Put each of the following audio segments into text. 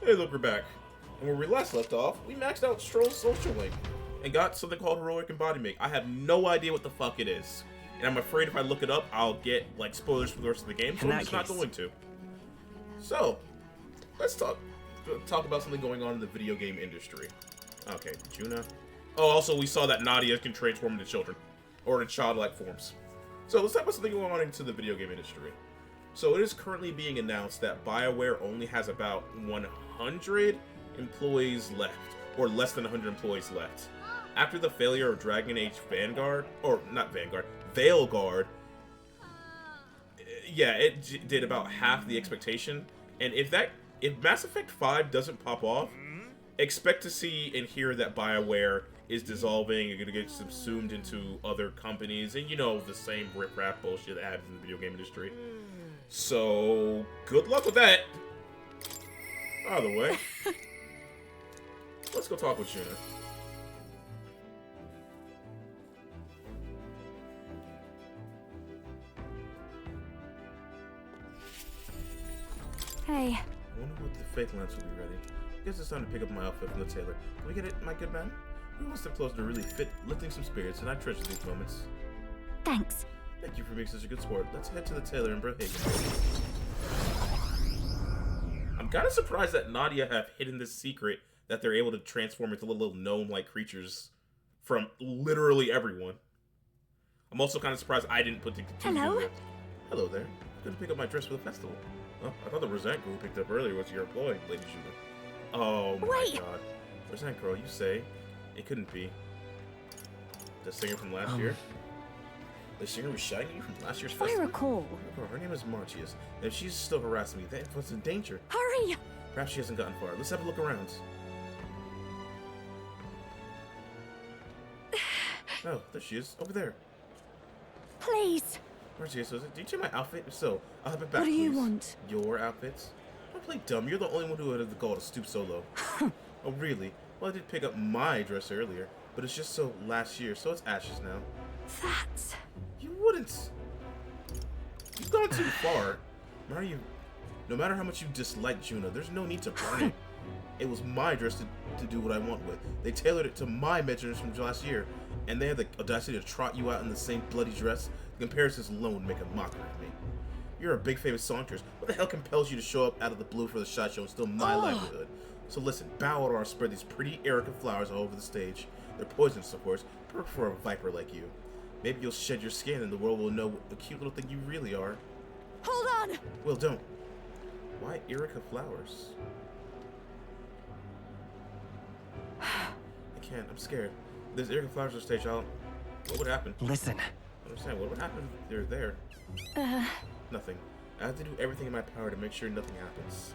Hey, look, we're back. And where we last left off, we maxed out Stroll's social link and got something called Heroic Embodiment. I have no idea what the fuck it is. And I'm afraid if I look it up, I'll get, like, spoilers for the rest of the game, so I'm just not going to. So, let's talk about something going on in the video game industry. Okay, Juna. Oh, also, we saw that Nadia can transform into children. Or into childlike forms. So, let's talk about something going on into the video game industry. So, it is currently being announced that BioWare only has about 100 employees left. Or less than 100 employees left. After the failure of Dragon Age Vanguard, or not Vanguard, Veilguard, yeah, it did about half the expectation. And if Mass Effect 5 doesn't pop off, expect to see and hear that BioWare is dissolving and gonna get subsumed into other companies, and you know, the same riff-raff bullshit that happens in the video game industry. So, good luck with that. By the way, let's go talk with Juna. Hey. I wonder what the fake lens will be ready. I guess it's time to pick up my outfit from the tailor. Can we get it, my good man? We want some clothes to really fit, lifting some spirits, and I treasure these moments. Thanks. Thank you for being such a good sport. Let's head to the tailor in Brookhaven. I'm kind of surprised that Nadia have hidden this secret that they're able to transform into little gnome-like creatures from literally everyone. I'm also kind of surprised I didn't put the Hello? Hello there. I'm going to pick up my dress for the festival. Oh, I thought the Resent girl we picked up earlier was your employee, Lady Juna. Oh my god. Resent girl, you say? It couldn't be. The singer from last year? The singer was shouting at you from last year's festival? I recall. Her name is Martius. And if she's still harassing me, that info's in danger. Hurry! Perhaps she hasn't gotten far. Let's have a look around. Oh, there she is. Over there. Please. Martius, did you check my outfit? If so, I'll have it back, What do you please. want? Your outfits? Don't play dumb. You're the only one who had the gall to stoop so low. Oh, really? Well, I did pick up my dress earlier, but it's just so last year, so it's ashes now. That's... You wouldn't. You've gone too far. No matter how much you dislike Juna, there's no need to burn it. It was my dress to do what I want with. They tailored it to my measurements from last year, and they had the audacity to trot you out in the same bloody dress. The comparisons alone make a mockery of me. You're a big famous songstress. What the hell compels you to show up out of the blue for the shot show and steal my livelihood? So listen, bow out or I'll spread these pretty Erica flowers all over the stage. They're poisonous, of course, perfect for a viper like you. Maybe you'll shed your skin and the world will know what the cute little thing you really are. Hold on! Well, don't. Why Erica flowers? I can't. I'm scared. If there's Erica flowers on stage, what would happen? Listen. I understand. What would happen if they're there? Nothing. I have to do everything in my power to make sure nothing happens.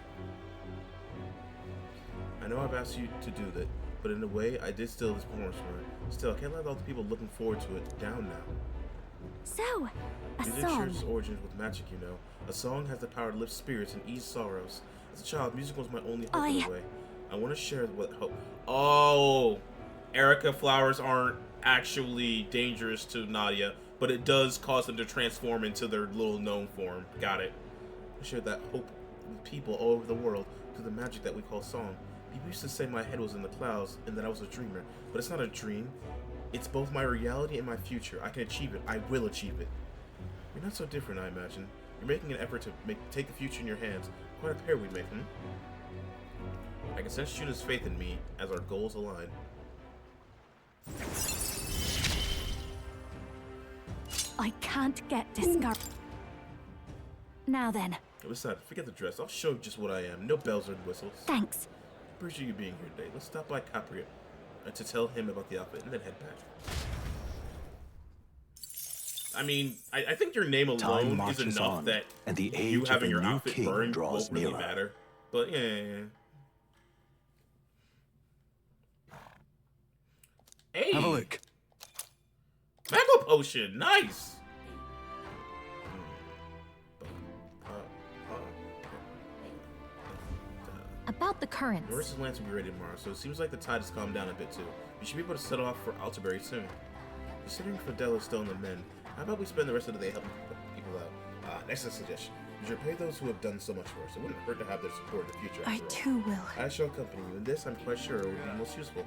I know I've asked you to do that, but in a way, I did steal this performance from her. Still, I can't let all the people looking forward to it down now. So, a Music song. shares its origins with magic, you know. A song has the power to lift spirits and ease sorrows. As a child, music was my only hope in a way. I want to share what hope. Oh, Erica flowers aren't actually dangerous to Nadia, but it does cause them to transform into their little gnome form. Got it. I share that hope with people all over the world through the magic that we call song. People used to say my head was in the clouds and that I was a dreamer, but it's not a dream. It's both my reality and my future. I can achieve it. I will achieve it. You're not so different, I imagine. You're making an effort to take the future in your hands. Quite a pair we make, I can sense Juna's faith in me as our goals align. I can't get discouraged. Now then. Besides, forget the dress. I'll show just what I am. No bells or whistles. Thanks. Appreciate you being here today. Let's stop by Capria to tell him about the outfit and then head back. I mean, I think your name alone is enough that and the age you having of your the new outfit king burned draws won't really nearer. matter. But yeah. Hey! Have a look. Mango potion! Nice! About the currents. Norris's lance will be ready tomorrow, so it seems like the tide has calmed down a bit too. You should be able to set off for Alterberry soon. Considering Fidel is still in the men, how about we spend the rest of the day helping people out? Next suggestion. You should pay those who have done so much for us. It wouldn't hurt to have their support in the future, I after all. too will. I shall accompany you. In this, I'm quite sure it would be most useful.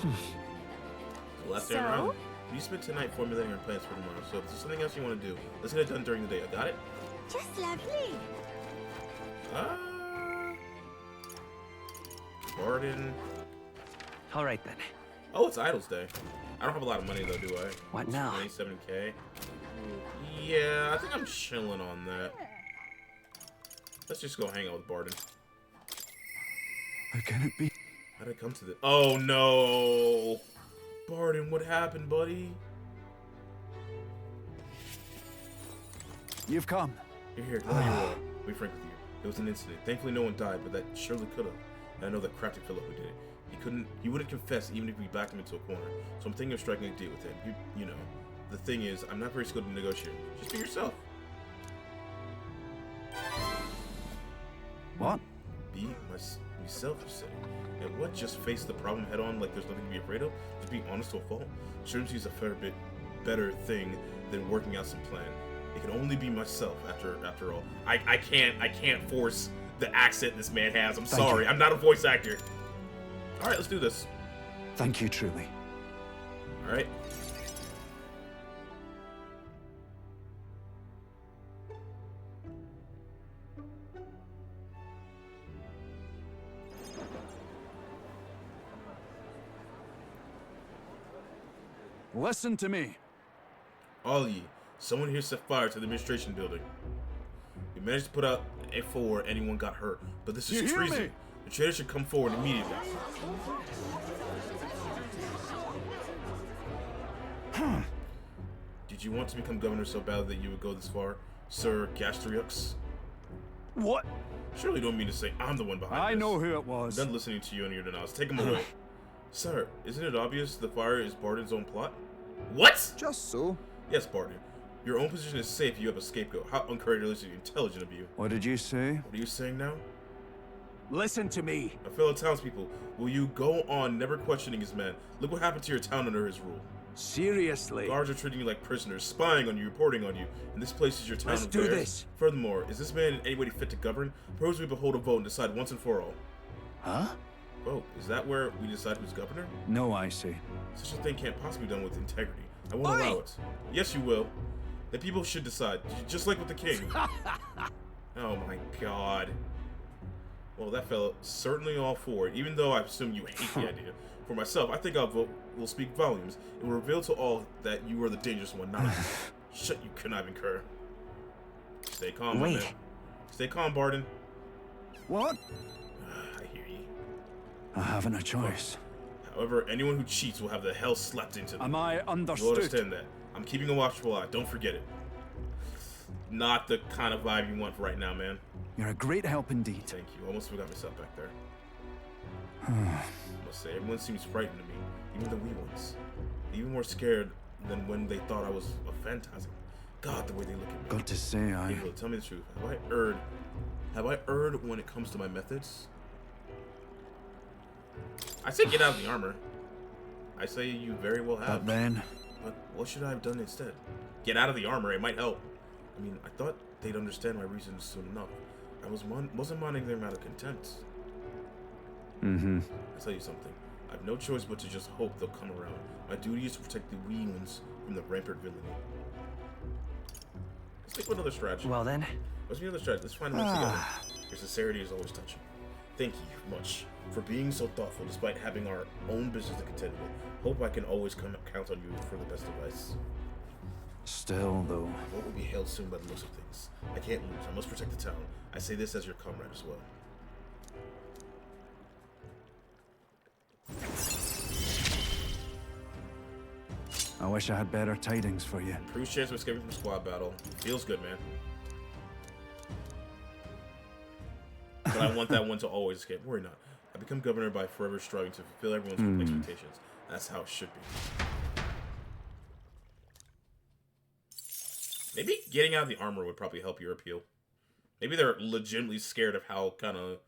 So last day around. You spent tonight formulating our plans for tomorrow. So if there's something else you want to do, let's get it done during the day. I got it? Just lovely. Barden. All right then. Oh, it's Idol's Day. I don't have a lot of money though, do I? What now? 27k. Yeah, I think I'm chilling on that. Let's just go hang out with Barden. How can it be? How did I come to this? Oh no! Barden, what happened, buddy? You've come. You're here. Glad you are. To be frank with you, it was an incident. Thankfully, no one died, but that surely could have. And I know that crafty fellow who did it. He wouldn't confess even if we backed him into a corner. So I'm thinking of striking a deal with him. You know, the thing is, I'm not very skilled in negotiating. Just be yourself. What? Be myself, you say. And what? Just face the problem head on like there's nothing to be afraid of? Just be honest to a fault? Sure seems a fair bit better thing than working out some plan. It can only be myself after all. I can't force the accent this man has. I'm sorry. I'm not a voice actor. Alright, let's do this. Thank you, truly. Alright. Listen to me. All ye, someone here set fire to the administration building. We managed to put out a fire where anyone got hurt, but this is You hear treason. me? The traitor should come forward immediately. Did you want to become governor so badly that you would go this far, Sir Gastriux? What? Surely you don't mean to say I'm the one behind this. I know who it I'm was. done listening to you and your denials. Take him away. Sir, isn't it obvious the fire is Barden's own plot? What? Just so. Yes, Barden. Your own position is safe. You have a scapegoat. How uncharacteristically intelligent of you. What did you say? What are you saying now? Listen to me. My fellow townspeople, will you go on never questioning his men? Look what happened to your town under his rule. Seriously. Guards are treating you like prisoners, spying on you, reporting on you, and this place is your town Let's of do theirs. this. Furthermore, is this man in any way fit to govern? Suppose we behold a vote and decide once and for all. Huh? Oh, is that where we decide who's governor? No, I see. Such a thing can't possibly be done with integrity. I won't allow it. Yes, you will. The people should decide, just like with the king. Oh my god. Well, that fella certainly all for it, even though I assume you hate the idea. For myself, I think our vote will speak volumes. It will reveal to all that you are the dangerous one, not me. Shut you conniving cur. Stay calm, my man. Stay calm, Barden. What? I hear ye. I haven't a choice. However, anyone who cheats will have the hell slapped into them. Am I You'll understood? understand that. I'm keeping a watchful eye. Don't forget it. Not the kind of vibe you want for right now, man. You're a great help indeed. Thank you. Almost forgot myself back there. I must say, everyone seems frightened of me. Even the wee ones. Even more scared than when they thought I was a phantasm. God, the way they look at me. Got to say, Gabriel, tell me the truth. Have I erred when it comes to my methods? I say get out of the armor. I say you very well have. But then... But what should I have done instead? Get out of the armor, it might help. I mean, I thought they'd understand my reasons soon enough. I wasn't minding them out of contempt. I'll tell you something. I have no choice but to just hope they'll come around. My duty is to protect the wee ones from the rampant villainy. Let's think of another strategy. Well then. Let's be another strategy. Let's find them together. Your sincerity is always touching. Thank you much for being so thoughtful despite having our own business to contend with. Hope I can always count on you for the best advice. Still, though. What will be hailed soon by the looks of things. I can't lose. I must protect the town. I say this as your comrade as well. I wish I had better tidings for you. Improved chance of escaping from squad battle. Feels good, man. But I want that one to always escape. Worry not. I become governor by forever striving to fulfill everyone's expectations. That's how it should be. Maybe getting out of the armor would probably help your appeal. Maybe they're legitimately scared of how kind of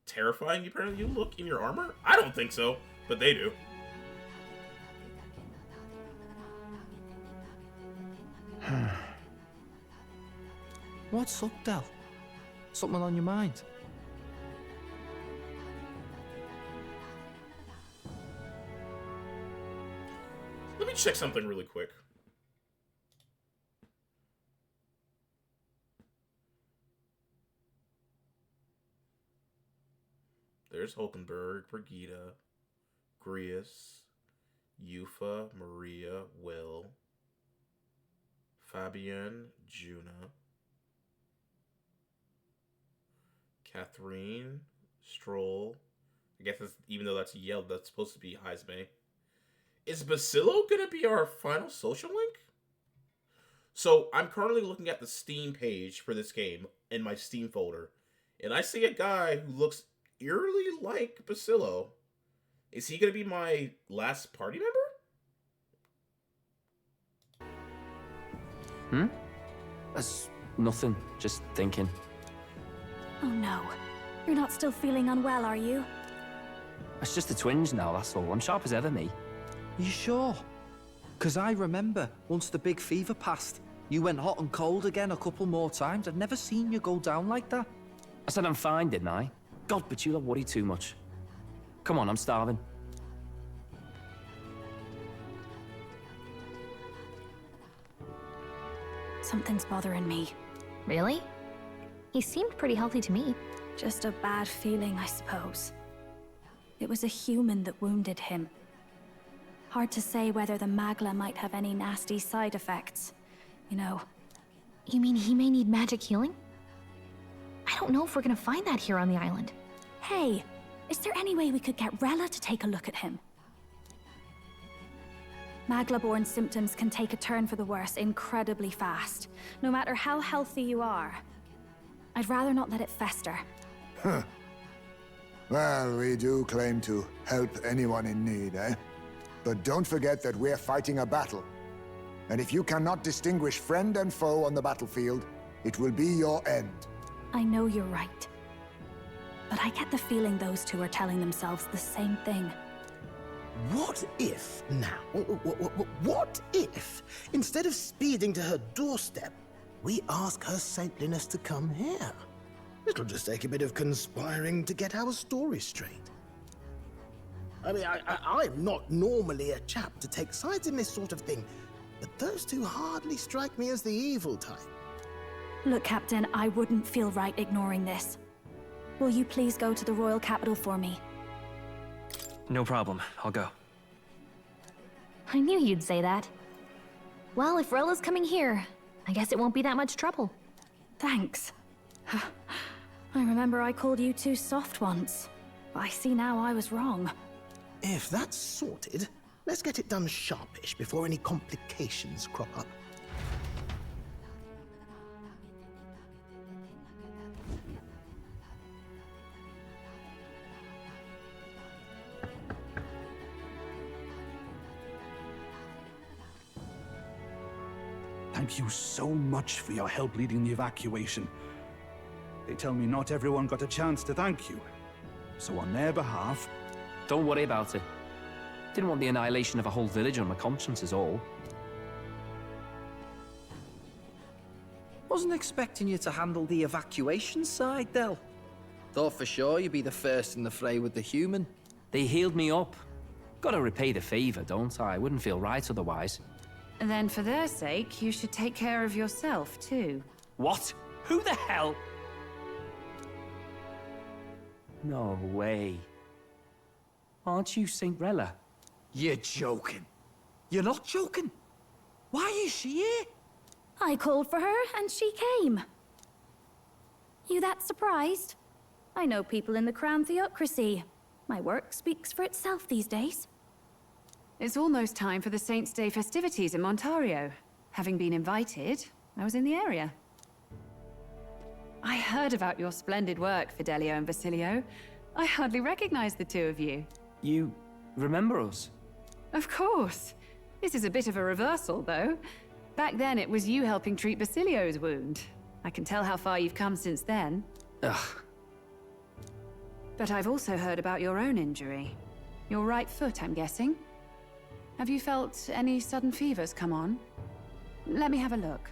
terrifying apparently you look in your armor? I don't think so, but they do. What's up, Del? Something on your mind? Let me check something really quick. There's Hulkenberg, Brigida, Grius, Yufa, Maria, Will, Fabian, Juna, Catherine, Stroll. I guess that's, even though that's yelled, that's supposed to be Heisme. Is Basillo gonna be our final social link? So I'm currently looking at the Steam page for this game in my Steam folder, and I see a guy who looks eerily like Basillo. Is he gonna be my last party member? That's nothing. Just thinking. Oh no. You're not still feeling unwell, are you? It's just a twinge now, that's all. I'm sharp as ever, me. You sure? Because I remember once the big fever passed, you went hot and cold again a couple more times. I've never seen you go down like that. I said I'm fine, didn't I? God, but you don't worry too much. Come on, I'm starving. Something's bothering me. Really? He seemed pretty healthy to me. Just a bad feeling, I suppose. It was a human that wounded him. Hard to say whether the Magla might have any nasty side effects. You know. You mean he may need magic healing? I don't know if we're gonna find that here on the island. Hey, is there any way we could get Rella to take a look at him? Magla-born symptoms can take a turn for the worse incredibly fast, no matter how healthy you are. I'd rather not let it fester. Huh. Well, we do claim to help anyone in need, eh? But don't forget that we're fighting a battle. And if you cannot distinguish friend and foe on the battlefield, it will be your end. I know you're right. But I get the feeling those two are telling themselves the same thing. What if, now, what if, instead of speeding to her doorstep, we ask her saintliness to come here? It'll just take a bit of conspiring to get our story straight. I mean, I'm not normally a chap to take sides in this sort of thing, but those two hardly strike me as the evil type. Look, Captain, I wouldn't feel right ignoring this. Will you please go to the royal capital for me? No problem. I'll go. I knew you'd say that. Well, if Rella's coming here, I guess it won't be that much trouble. Thanks. I remember I called you too soft once. But I see now I was wrong. If that's sorted, let's get it done sharpish before any complications crop up. Thank you so much for your help leading the evacuation. They tell me not everyone got a chance to thank you. So on their behalf... Don't worry about it. Didn't want the annihilation of a whole village on my conscience is all. Wasn't expecting you to handle the evacuation side, Del. Thought for sure you'd be the first in the fray with the human. They healed me up. Gotta repay the favor, don't I? Wouldn't feel right otherwise. Then for their sake, you should take care of yourself, too. What? Who the hell? No way. Aren't you Saint Rella? You're joking. You're not joking. Why is she here? I called for her and she came. You that surprised? I know people in the Crown Theocracy. My work speaks for itself these days. It's almost time for the Saints' Day festivities in Montario. Having been invited, I was in the area. I heard about your splendid work, Fidelio and Basilio. I hardly recognize the two of you. You remember us? Of course. This is a bit of a reversal, though. Back then, it was you helping treat Basilio's wound. I can tell how far you've come since then. Ugh. But I've also heard about your own injury. Your right foot, I'm guessing? Have you felt any sudden fevers come on? Let me have a look.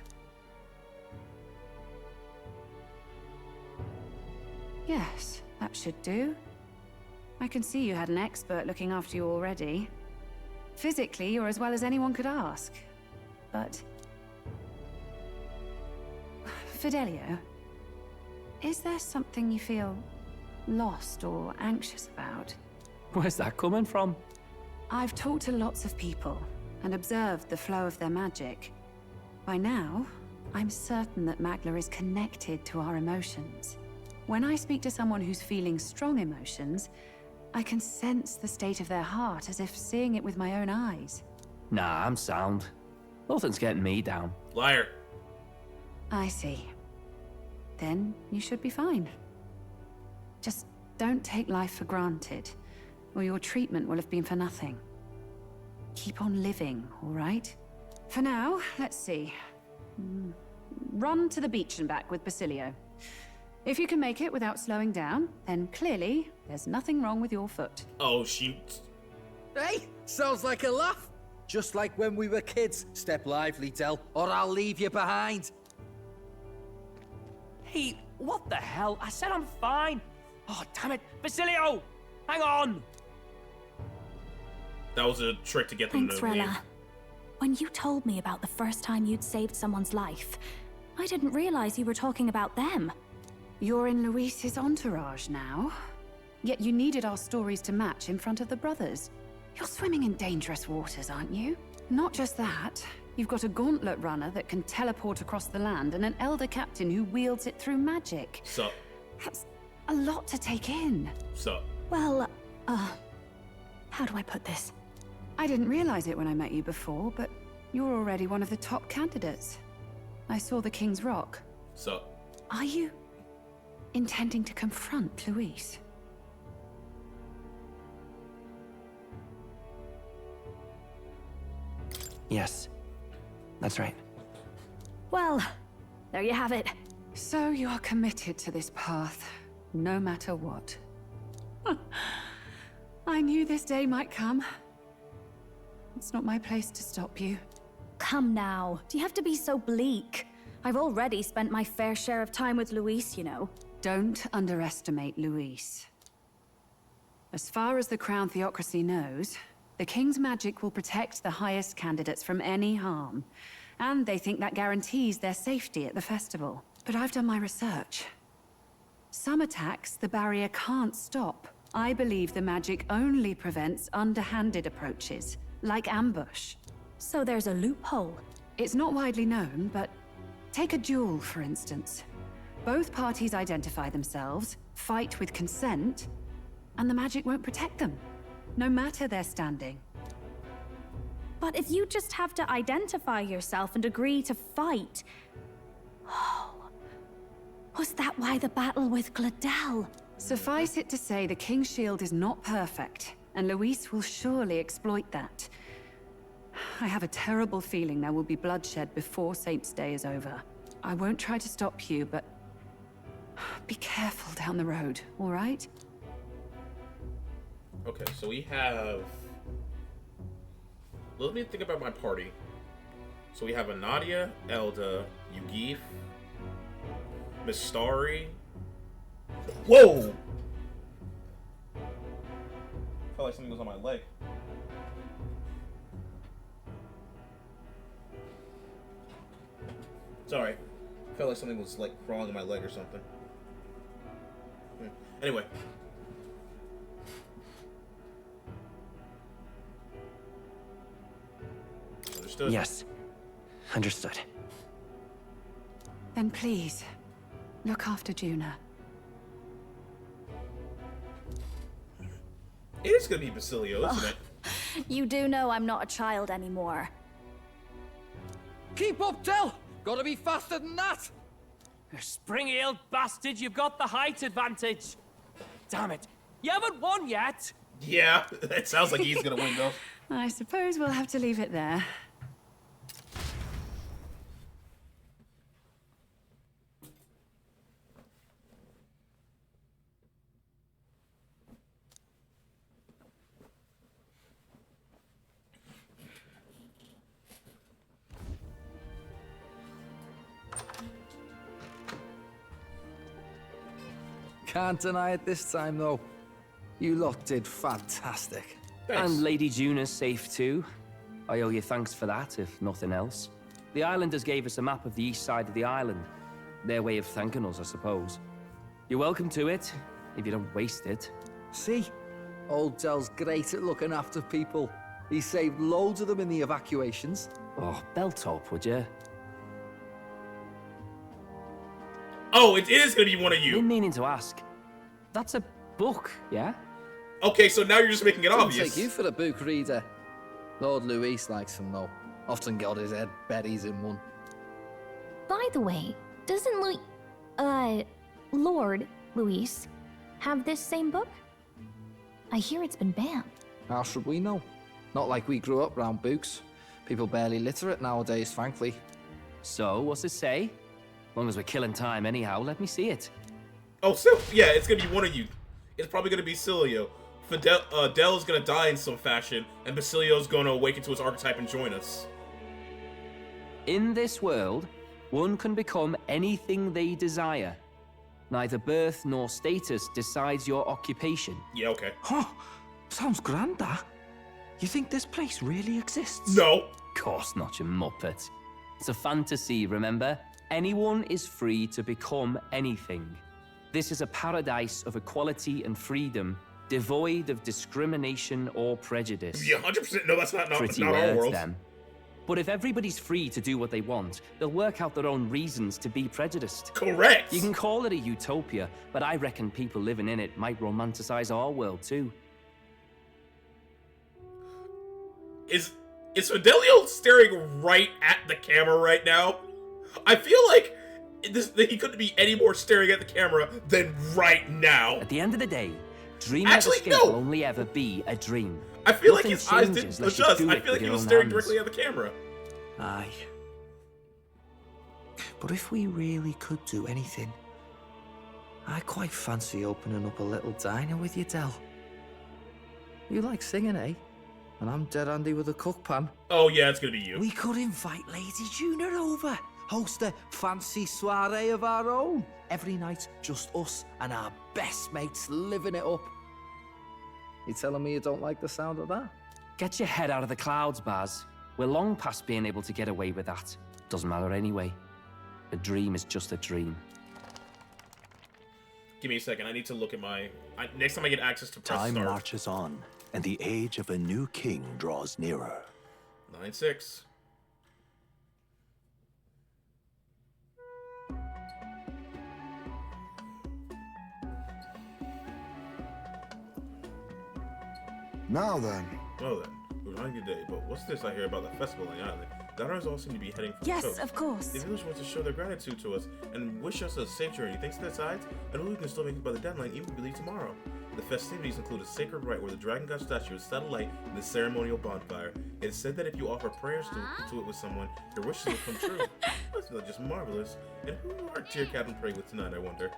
Yes, that should do. I can see you had an expert looking after you already. Physically, you're as well as anyone could ask. But... Fidelio, is there something you feel lost or anxious about? Where's that coming from? I've talked to lots of people and observed the flow of their magic. By now, I'm certain that Magla is connected to our emotions. When I speak to someone who's feeling strong emotions, I can sense the state of their heart as if seeing it with my own eyes. Nah, I'm sound. Nothing's getting me down. Liar. I see. Then you should be fine. Just don't take life for granted, or your treatment will have been for nothing. Keep on living, all right? For now, let's see. Run to the beach and back with Basilio. If you can make it without slowing down, then clearly there's nothing wrong with your foot. Oh, shoot. Hey, sounds like a laugh. Just like when we were kids. Step lively, Del, or I'll leave you behind. Hey, what the hell? I said I'm fine. Oh, damn it. Basilio! Hang on! That was a trick to get them Thanks, to leave. Rella. When you told me about the first time you'd saved someone's life, I didn't realize you were talking about them. You're in Luis's entourage now. Yet you needed our stories to match in front of the brothers. You're swimming in dangerous waters, aren't you? Not just that. You've got a gauntlet runner that can teleport across the land and an elder captain who wields it through magic. Sup? That's a lot to take in. Sup? Well, how do I put this? I didn't realize it when I met you before, but you're already one of the top candidates. I saw the King's Rock. Sup? Are you intending to confront Luis? Yes, that's right. Well, there you have it. So you are committed to this path, no matter what. I knew this day might come. It's not my place to stop you. Come now, do you have to be so bleak? I've already spent my fair share of time with Luis, you know. Don't underestimate Luis. As far as the Crown Theocracy knows, the King's magic will protect the highest candidates from any harm. And they think that guarantees their safety at the festival. But I've done my research. Some attacks the barrier can't stop. I believe the magic only prevents underhanded approaches, like ambush. So there's a loophole. It's not widely known, but take a duel, for instance. Both parties identify themselves, fight with consent, and the magic won't protect them, no matter their standing. But if you just have to identify yourself and agree to fight... Oh... Was that why the battle with Gladel? Suffice it to say, the King's Shield is not perfect, and Luis will surely exploit that. I have a terrible feeling there will be bloodshed before Saint's Day is over. I won't try to stop you, but... be careful down the road, all right? Okay, so we have... Let me think about my party. So we have a Nadia, Elda, Yugif, Mistari. Whoa! I felt like something was on my leg. Sorry. I felt like something was like crawling on my leg or something. Anyway. Understood? Yes, understood. Then please, look after Juna. It is gonna be Basilio, isn't it? You do know I'm not a child anymore. Keep up, Del! Gotta be faster than that! You spring-heeled bastard, you've got the height advantage. Damn it, you haven't won yet. Yeah, it sounds like he's gonna win though. I suppose we'll have to leave it there. Can't deny it this time, though. You lot did fantastic. Thanks. And Lady Juna's safe too. I owe you thanks for that, if nothing else. The islanders gave us a map of the east side of the island. Their way of thanking us, I suppose. You're welcome to it, if you don't waste it. See? Old Dell's great at looking after people. He saved loads of them in the evacuations. Oh, belt up, would you? Oh, it is gonna be one of you. Been meaning to ask. That's a book, yeah? Okay, so now you're just making it Don't obvious. take you for a book reader. Lord Luis likes them, though. Often got his head buried in one. By the way, doesn't Lord Luis have this same book? I hear it's been banned. How should we know? Not like we grew up round books. People barely literate nowadays, frankly. So, what's it say? Long as we're killing time anyhow, let me see it. Oh, so yeah, it's gonna be one of you. It's probably gonna be Cilio. Dell's gonna die in some fashion, and Basilio's gonna awaken to his archetype and join us. In this world, one can become anything they desire. Neither birth nor status decides your occupation. Yeah, okay. Huh? Sounds grand, that. You think this place really exists? No. Of course not, you muppet. It's a fantasy, remember? Anyone is free to become anything. This is a paradise of equality and freedom, devoid of discrimination or prejudice. Yeah, 100%. No, that's not Pretty our words, world. then. But if everybody's free to do what they want, they'll work out their own reasons to be prejudiced. Correct. You can call it a utopia, but I reckon people living in it might romanticize our world too. Is Fidelio staring right at the camera right now? I feel like he couldn't be any more staring at the camera than right now. At the end of the day, dreaming Actually, of escape no. will only ever be a dream. I feel like Nothing his eyes changes didn't unless you adjust. do I it feel like with he your was own staring hands. directly at the camera. Aye. But if we really could do anything, I quite fancy opening up a little diner with you, Del. You like singing, eh? And I'm dead handy with a cook pan. Oh yeah, it's gonna be you. We could invite Lady Juna over. Host a fancy soiree of our own. Every night, just us and our best mates living it up. You telling me you don't like the sound of that? Get your head out of the clouds, Baz. We're long past being able to get away with that. Doesn't matter anyway. A dream is just a dream. Give me a second. I need to look at my. Next time I get access to press Time start. marches on, and the age of a new king draws nearer. 9-6. Now then. Well then, we're running today, but what's this I hear about the festival on the island? The others all seem to be heading for the Yes, coast. of course. The village wants to show their gratitude to us and wish us a safe journey. Thanks to their sides, I know we can still make it by the deadline even if we leave tomorrow. The festivities include a sacred rite where the dragon god statue is set alight in the ceremonial bonfire. It is said that if you offer prayers to it with someone, your wishes will come true. That's not just marvelous. And who will our dear captain pray with tonight, I wonder?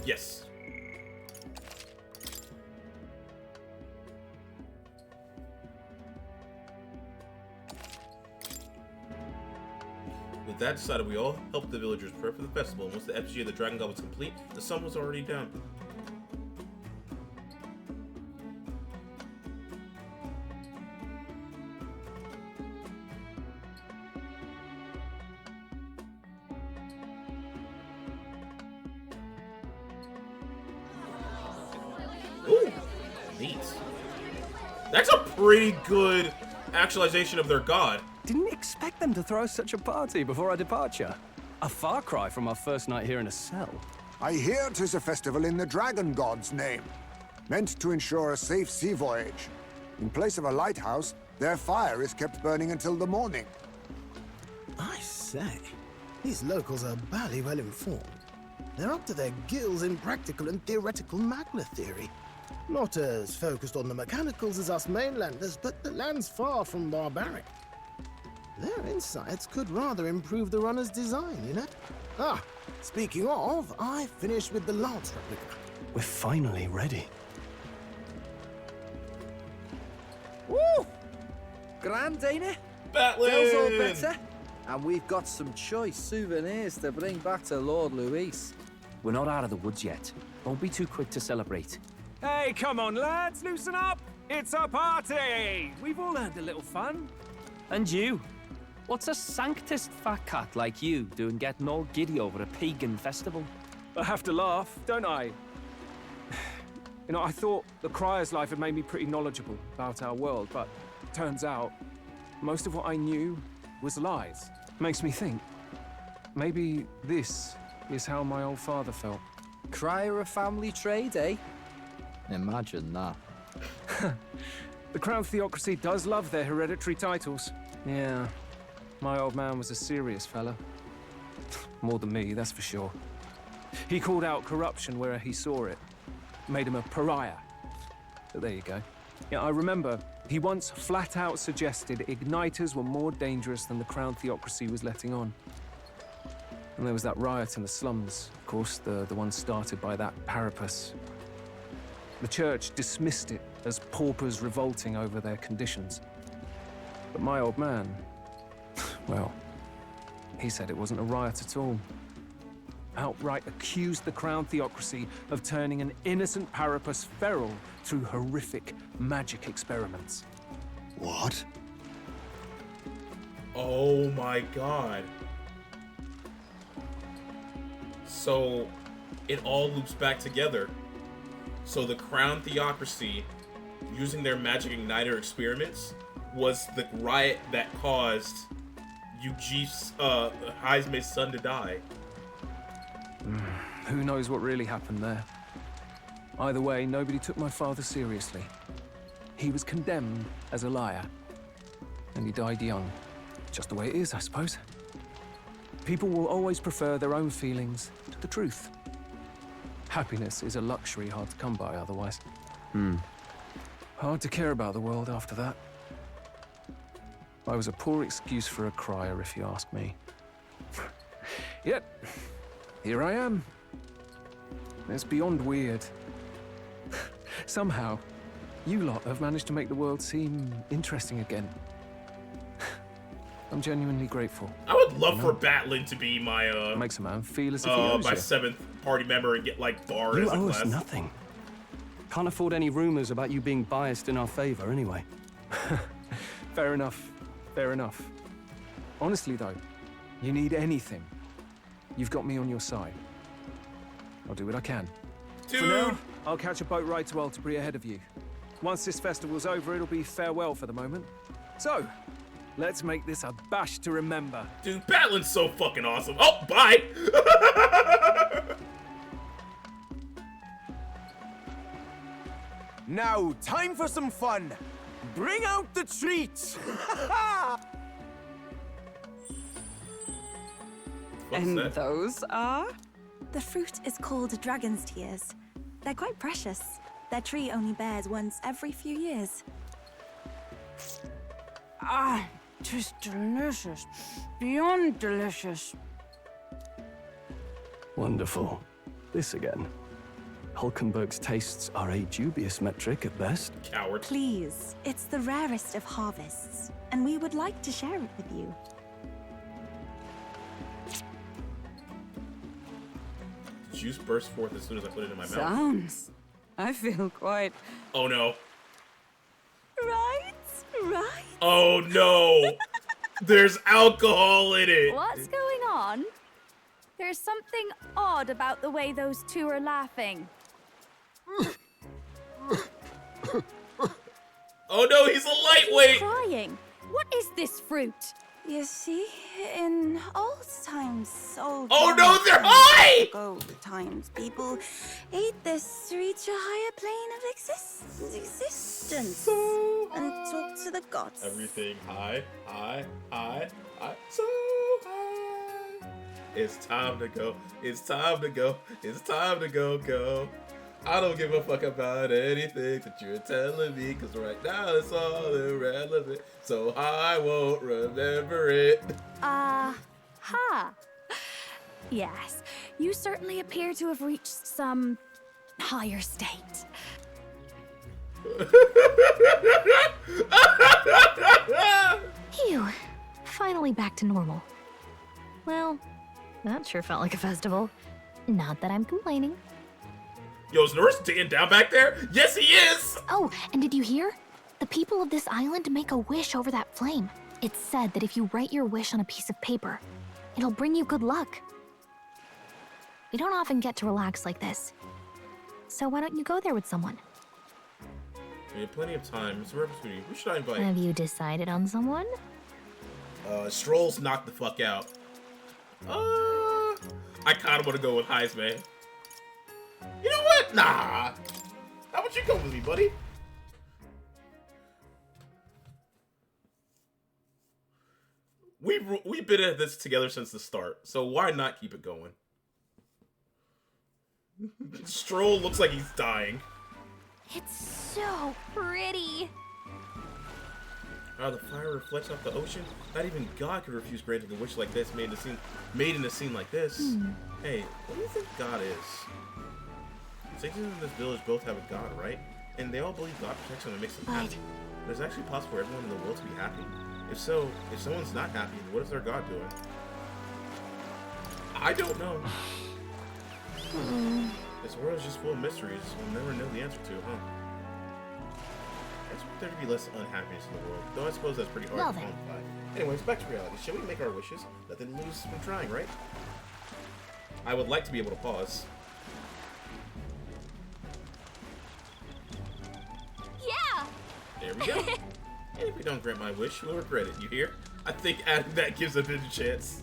Yes. With that decided, we all helped the villagers prepare for the festival, and once the effigy of the dragon god was complete, the sun was already down. Ooh, neat. That's a pretty good actualization of their god. Didn't expect them to throw such a party before our departure. A far cry from our first night here in a cell. I hear 'tis a festival in the dragon god's name, meant to ensure a safe sea voyage. In place of a lighthouse, their fire is kept burning until the morning. I say, these locals are bally well informed. They're up to their gills in practical and theoretical magna theory. Not as focused on the mechanicals as us mainlanders, but the land's far from barbaric. Their insights could rather improve the runner's design, you know? Ah, speaking of, I finished with the lance replica. We're finally ready. Woo! Grand, ain't it? Bell's all Batlin! better. And we've got some choice souvenirs to bring back to Lord Luis. We're not out of the woods yet. Don't be too quick to celebrate. Hey, come on, lads, loosen up! It's a party! We've all earned a little fun. And you? What's a sanctist fat cat like you doing getting all giddy over a pagan festival? I have to laugh, don't I? You know, I thought the Crier's life had made me pretty knowledgeable about our world, but turns out most of what I knew was lies. Makes me think, maybe this is how my old father felt. Crier a family trade, eh? Imagine that. The Crown Theocracy does love their hereditary titles. Yeah, my old man was a serious fella. More than me, that's for sure. He called out corruption where he saw it. Made him a pariah. But there you go. Yeah, I remember he once flat out suggested igniters were more dangerous than the Crown Theocracy was letting on. And there was that riot in the slums, of course, the one started by that Parapus. The church dismissed it as paupers revolting over their conditions. But my old man, well, he said it wasn't a riot at all. Outright accused the Crown Theocracy of turning an innocent Parapus feral through horrific magic experiments. What? Oh my god. So, it all loops back together. So the Crown Theocracy, using their magic igniter experiments, was the riot that caused Eugene Heisman's son to die. Who knows what really happened there? Either way, nobody took my father seriously. He was condemned as a liar. And he died young. Just the way it is, I suppose. People will always prefer their own feelings to the truth. Happiness is a luxury hard to come by otherwise. Hard to care about the world after that. I was a poor excuse for a crier, if you ask me. Yet, here I am. It's beyond weird. Somehow, you lot have managed to make the world seem interesting again. I'm genuinely grateful. I would love for Batlin to be my makes a man feel as if he owes my you. 7th party member and get like bars. You as a owe us class. nothing. Can't afford any rumors about you being biased in our favor, anyway. Fair enough. Fair enough. Honestly, though, you need anything, you've got me on your side. I'll do what I can. Dude. For now, I'll catch a boat ride to Altabri ahead of you. Once this festival's over, it'll be farewell for the moment. So, let's make this a bash to remember. Dude, Batlin's so fucking awesome. Oh, bye! Now, time for some fun. Bring out the treats! And those are? The fruit is called dragon's tears. They're quite precious. Their tree only bears once every few years. Ah, just delicious. Beyond delicious. Wonderful. This again. Hulkenberg's tastes are a dubious metric at best. Coward. Please, it's the rarest of harvests, and we would like to share it with you. Juice burst forth as soon as I put it in my mouth. Sounds. I feel quite... Oh no. Right? Oh no! There's alcohol in it! What's going on? There's something odd about the way those two are laughing. Oh no, he's a lightweight! Crying. What is this fruit? You see, in old times, Oh no, they're high! Old times, people ate this to reach a higher plane of existence and talk to the gods. Everything high, so high. It's time to go, it's time to go, it's time to go. I don't give a fuck about anything that you're telling me, cause right now it's all irrelevant, so I won't remember it. Ha. Yes, you certainly appear to have reached some higher state. Phew. finally back to normal. Well, that sure felt like a festival. Not that I'm complaining. Yo, is Norris digging down back there? Yes, he is! Oh, and did you hear? The people of this island make a wish over that flame. It's said that if you write your wish on a piece of paper, it'll bring you good luck. We don't often get to relax like this. So why don't you go there with someone? We have plenty of time. It's a rare opportunity. Who should I invite? Have you decided on someone? Stroll's knocked the fuck out. I kinda wanna go with Heisman. You know what? Nah. How about you come with me, buddy? We've been at this together since the start, so why not keep it going? Stroll looks like he's dying. It's so pretty. The fire reflects off the ocean. Not even God could refuse granting a wish like this made in a scene like this. Hey, what do you think God is? Citizens in this village both have a God, right? And they all believe God protects them and makes them happy. But it's actually possible for everyone in the world to be happy. If so, if someone's not happy, what is their God doing? I don't know. This world is just full of mysteries we'll never know the answer to, huh? I expect there to be less unhappiness in the world, though I suppose that's pretty hard to quantify. Anyways, back to reality. Shall we make our wishes? Nothing to lose from trying, right? I would like to be able to pause. Yeah! There we go. And if we don't grant my wish, we'll regret it, you hear? I think adding that gives a bit of a chance.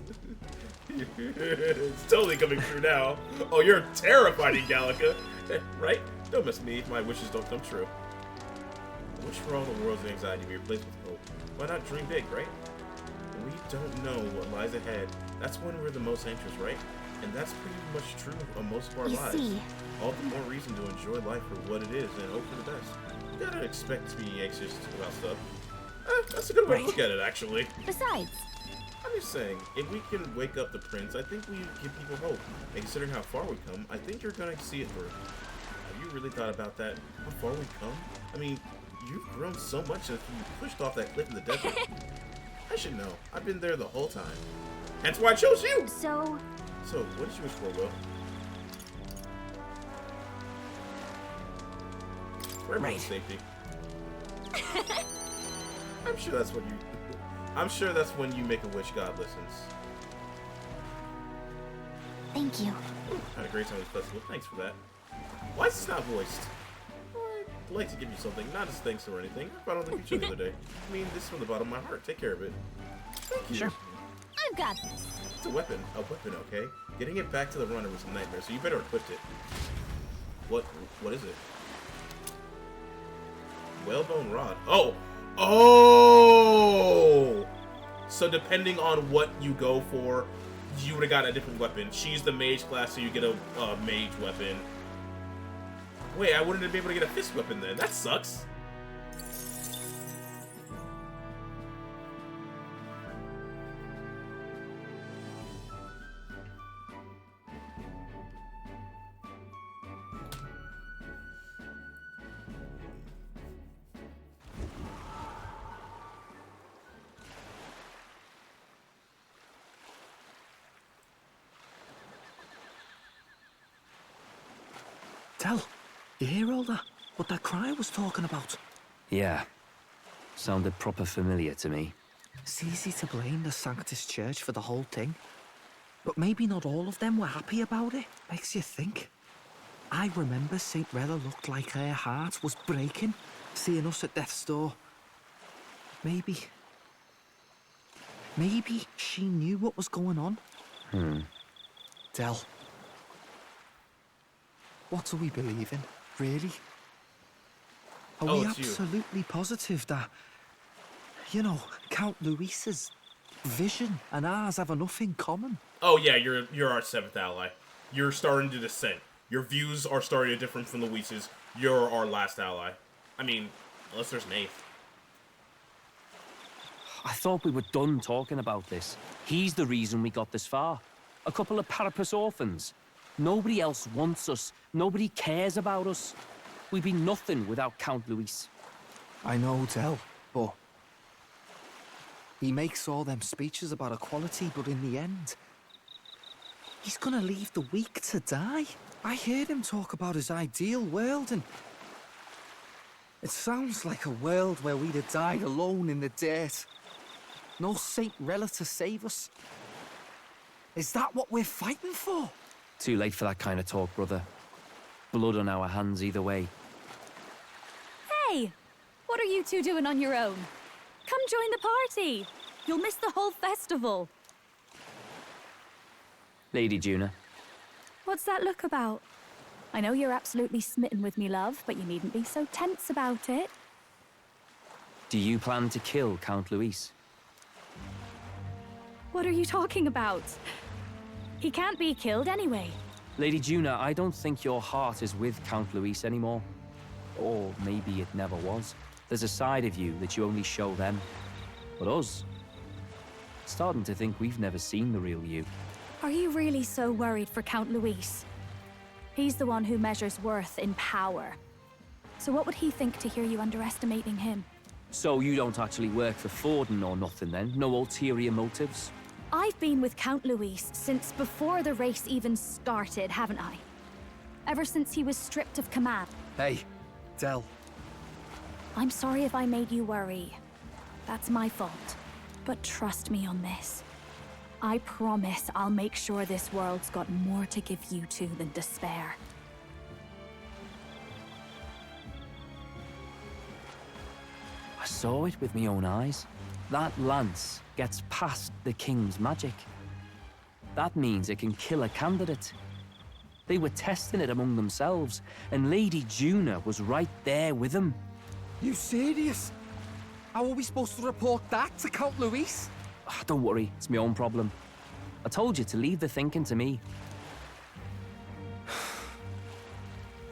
It's totally coming true now. Oh, you're terrified, Gallica. Right? Don't miss me if my wishes don't come true. I wish for all the world's anxiety to be replaced with hope. Why not dream big, right? When we don't know what lies ahead, that's when we're the most anxious, right? And that's pretty much true of most of our lives. All the more reason to enjoy life for what it is and hope for the best. You gotta expect to be anxious about stuff. That's a good way to look at it, actually. Besides, I'm just saying, if we can wake up the prince, I think we give people hope. And considering how far we come, I think you're gonna see it through. Have you really thought about that? How far we've come? I mean, you've grown so much since you pushed off that cliff in the desert. I should know. I've been there the whole time. That's why I chose you! So, what did you wish for, Will? For everyone's safety. I'm sure that's when you make a wish, God listens. Thank you. Had a great time at the festival. Thanks for that. Why is this not voiced? I'd like to give you something, not as thanks or anything. I don't think we should the other day. I mean, this is from the bottom of my heart. Take care of it. Thank you. Sure. I've got this. It's a weapon, okay? Getting it back to the runner was a nightmare, so you better equip it. What is it? Whalebone rod. Oh! So depending on what you go for, you would have got a different weapon. She's the mage class, so you get a mage weapon. Wait, I wouldn't be able to get a fist weapon then. That sucks. Tell, you hear all that? What that cry was talking about? Yeah. Sounded proper familiar to me. It's easy to blame the Sanctus Church for the whole thing. But maybe not all of them were happy about it. Makes you think. I remember St. Rella looked like her heart was breaking, seeing us at death's door. Maybe she knew what was going on. Del. What do we believe in, really? Are we absolutely positive that, you know, Count Luis's vision and ours have enough in common? Oh yeah, you're our seventh ally. You're starting to descend. Your views are starting to differ from Luis's. You're our last ally. I mean, unless there's an eighth. I thought we were done talking about this. He's the reason we got this far. A couple of Parapus orphans. Nobody else wants us. Nobody cares about us. We'd be nothing without Count Luis. I know, Del, but He makes all them speeches about equality, but in the end, he's gonna leave the weak to die. I heard him talk about his ideal world, and it sounds like a world where we'd have died alone in the dirt. No Saint Rella to save us. Is that what we're fighting for? Too late for that kind of talk, brother. Blood on our hands either way. Hey! What are you two doing on your own? Come join the party! You'll miss the whole festival. Lady Juna. What's that look about? I know you're absolutely smitten with me, love, but you needn't be so tense about it. Do you plan to kill Count Luis? What are you talking about? He can't be killed anyway. Lady Juna, I don't think your heart is with Count Luis anymore. Or maybe it never was. There's a side of you that you only show them. But us? Starting to think we've never seen the real you. Are you really so worried for Count Luis? He's the one who measures worth in power. So what would he think to hear you underestimating him? So you don't actually work for Forden or nothing then? No ulterior motives? I've been with Count Luis since before the race even started, haven't I? Ever since he was stripped of command. Hey, Del. I'm sorry if I made you worry. That's my fault. But trust me on this. I promise I'll make sure this world's got more to give you two than despair. I saw it with my own eyes. That lance gets past the king's magic. That means it can kill a candidate. They were testing it among themselves, and Lady Juna was right there with them. You serious? How are we supposed to report that to Count Luis? Don't worry, it's my own problem. I told you to leave the thinking to me.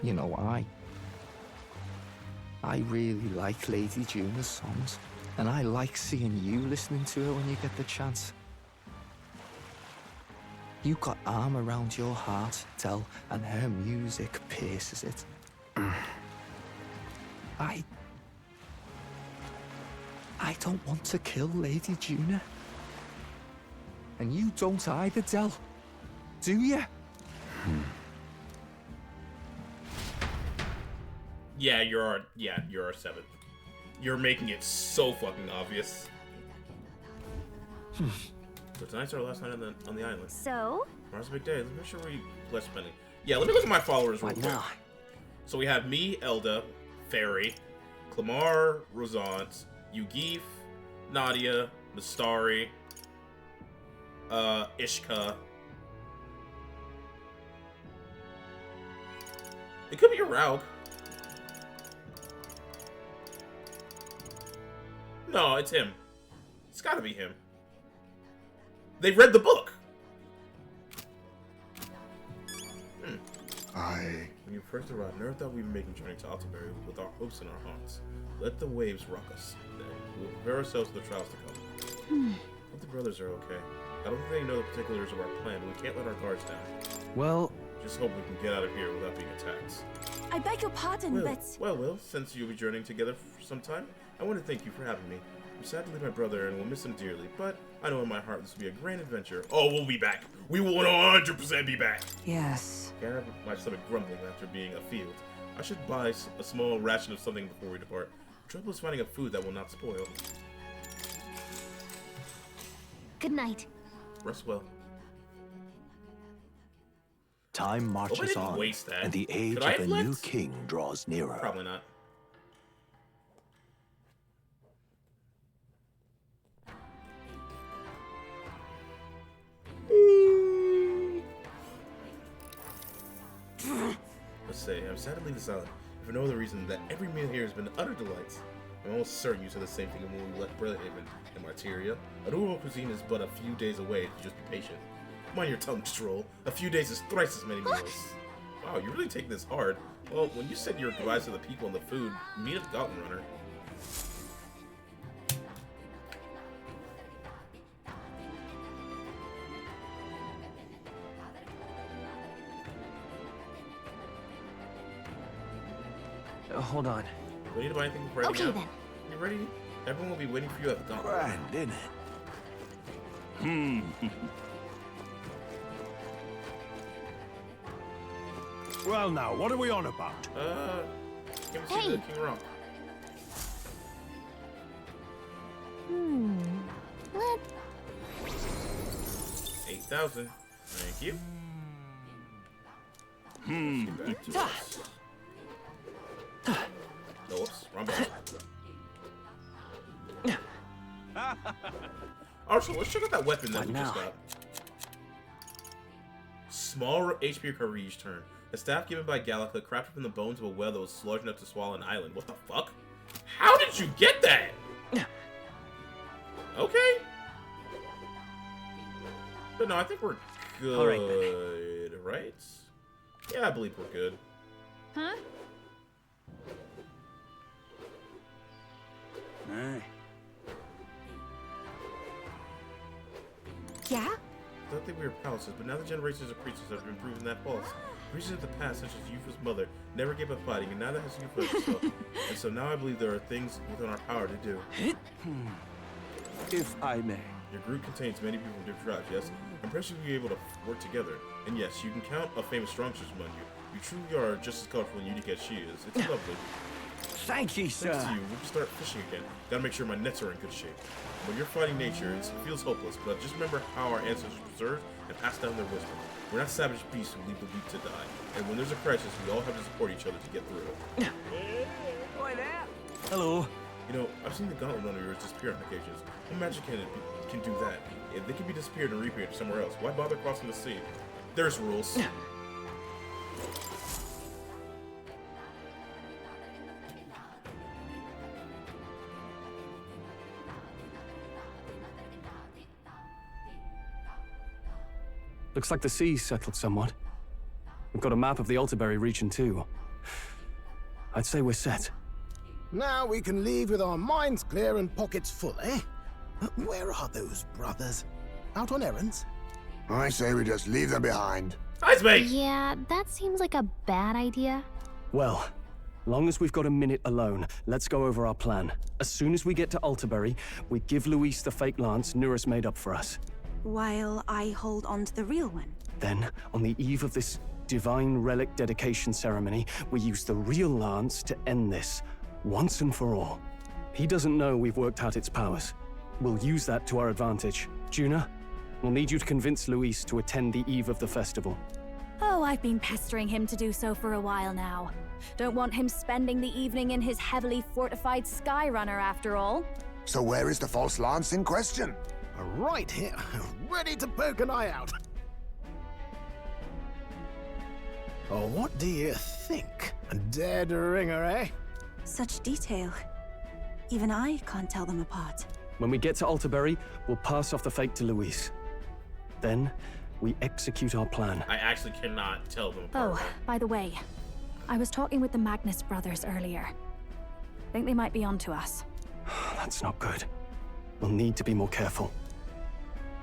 You know why? I really like Lady Juna's songs, and I like seeing you listening to her when you get the chance. You got arm around your heart, Del, and her music pierces it. I don't want to kill Lady Juna. And you don't either, Del. Do you? Yeah, you're our seventh. You're making it so fucking obvious. So tonight's our last night on the island. So? Tomorrow's a big day. Let's make sure we less spending. Yeah, let me look at my followers real quick. Now. So we have me, Elda, Fairy, Clamar, Rosant, Yugif, Nadia, Mistari, Ishka. It could be a Rauk. No, it's him. It's gotta be him. They read the book. When you first arrived, never thought we'd be making a journey to Altaberry with our hopes in our hearts. Let the waves rock us. Then we will prepare ourselves for the trials to come. Hope the brothers are okay. I don't think they know the particulars of our plan, but we can't let our guards down. Well, just hope we can get out of here without being attacked. I beg your pardon, but... Well, since you'll be journeying together for some time, I want to thank you for having me. I'm sad to leave my brother and will miss him dearly, but I know in my heart this will be a grand adventure. Oh, we'll be back. We will 100% be back. Yes. Can't have my stomach grumbling after being afield. I should buy a small ration of something before we depart. The trouble is finding a food that will not spoil. Good night. Rest well. Time marches on, and the age of a new king draws nearer. Probably not. Let's say, I'm sad to leave this island, for no other reason that every meal here has been utter delight. I'm almost certain you said the same thing when we left Brotherhaven and Martyria. A normal cuisine is but a few days away if you just be patient. Mind your tongue, Stroll. A few days is thrice as many meals. Wow, you really take this hard. Well, when you said your goodbyes to the people and the food, meet at the Goblin Runner. Hold on. Do we need to buy anything before Okay, then. You ready? Everyone will be waiting for you at the Goblin Runner. Grand, isn't it? Well, now, what are we on about? Hey. King Rock. What? 8,000. Thank you. No, whoops. Wrong button. Also, let's check out that weapon that we just got. Small HP recovery each turn. A staff given by Gallica, crafted from the bones of a whale that was large enough to swallow an island. What the fuck? How did you get that? Okay. But no, I think we're good, right? Yeah, I believe we're good. Huh? Yeah? I don't think we were palaces, but now the generations of creatures have been proven that false. Creatures of the past, such as Yufa's mother, never gave up fighting, and neither has Yufa herself. And so now I believe there are things within our power to do. If I may. Your group contains many people from different tribes, yes? I'm pretty sure we'll be able to work together. And yes, you can count a famous strongsters among you. You truly are just as colorful and unique as she is. It's lovely. Thank you, sir. Thanks to you, we can start fishing again. Gotta make sure my nets are in good shape. When you're fighting nature, it feels hopeless, but just remember how our ancestors preserved and passed down their wisdom. We're not savage beasts who leave the weak to die. And when there's a crisis, we all have to support each other to get through it. Boy there. Hello. You know, I've seen the gauntlet on yours disappear on occasions. What magic can do that? If they can be disappeared and reappeared somewhere else, why bother crossing the sea? There's rules. Looks like the sea's settled somewhat. We've got a map of the Altaberry region too. I'd say we're set. Now we can leave with our minds clear and pockets full, eh? Where are those brothers? Out on errands? I say we just leave them behind. Nice, mate! Yeah, that seems like a bad idea. Well, long as we've got a minute alone, let's go over our plan. As soon as we get to Altaberry, we give Luis the fake lance Nuris made up for us. While I hold on to the real one. Then, on the eve of this divine relic dedication ceremony, we use the real lance to end this, once and for all. He doesn't know we've worked out its powers. We'll use that to our advantage. Juna, we'll need you to convince Luis to attend the eve of the festival. Oh, I've been pestering him to do so for a while now. Don't want him spending the evening in his heavily fortified Skyrunner after all. So where is the false lance in question? Right here, ready to poke an eye out. Oh, what do you think? A dead ringer, eh? Such detail. Even I can't tell them apart. When we get to Altaberry, we'll pass off the fake to Luis. Then, we execute our plan. I actually cannot tell them apart. Oh, by the way, I was talking with the Magnus brothers earlier. Think they might be onto us. That's not good. We'll need to be more careful.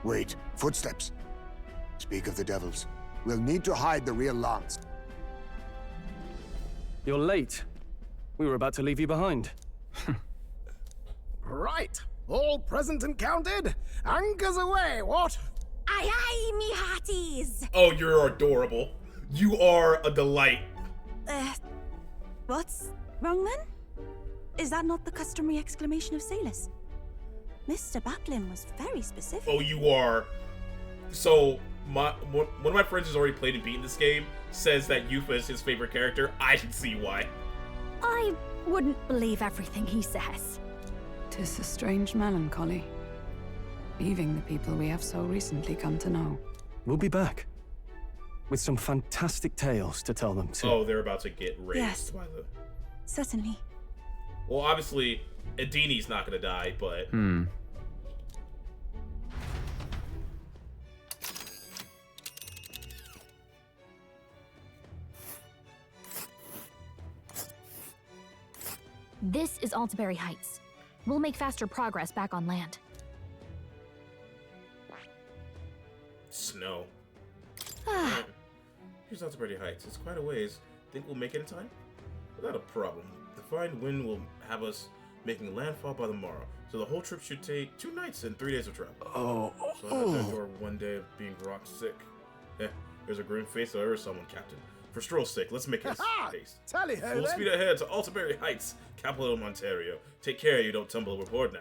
Wait, footsteps. Speak of the devils. We'll need to hide the real lance. You're late. We were about to leave you behind. Right, all present and counted. Anchors away, what? Aye, aye, me hearties! Oh, you're adorable. You are a delight. What's wrong then? Is that not the customary exclamation of sailors? Mr. Batlin was very specific. Oh, you are. So, one of my friends who's already played and beaten this game says that Yufa is his favorite character. I can see why. I wouldn't believe everything he says. 'Tis a strange melancholy, leaving the people we have so recently come to know. We'll be back. With some fantastic tales to tell them, too. Oh, they're about to get raised Yes. by the... Certainly. Well, obviously, Adini's not gonna die, but... This is Altaberry Heights. We'll make faster progress back on land. Snow. Here's Altaberry Heights. It's quite a ways. Think we'll make it in time? Without a problem. The fine wind will have us making landfall by the morrow. So So the whole trip should take 2 nights and 3 days of travel. Oh. So I have to endure 1 day of being rock sick. Yeah, there's a grim face if I ever saw one, Captain. For Stroll's sake, let's make it haste. Tally ho, Full then. speed ahead to Altaberry Heights, capital of Ontario. Take care you don't tumble overboard now.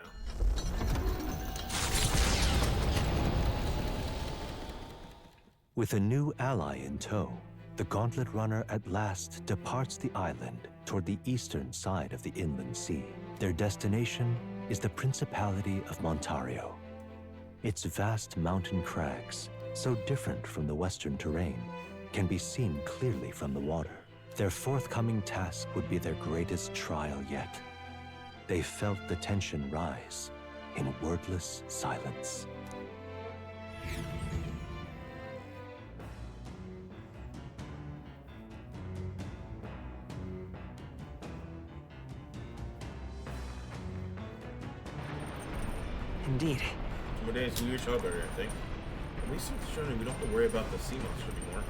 With a new ally in tow, the Gauntlet Runner at last departs the island toward the eastern side of the inland sea. Their destination is the Principality of Montario. Its vast mountain crags, so different from the western terrain, can be seen clearly from the water. Their forthcoming task would be their greatest trial yet. They felt the tension rise in wordless silence. Indeed. 2 more days, New Year's Strawberry, I think. At least with the journey, we don't have to worry about the sea monster anymore.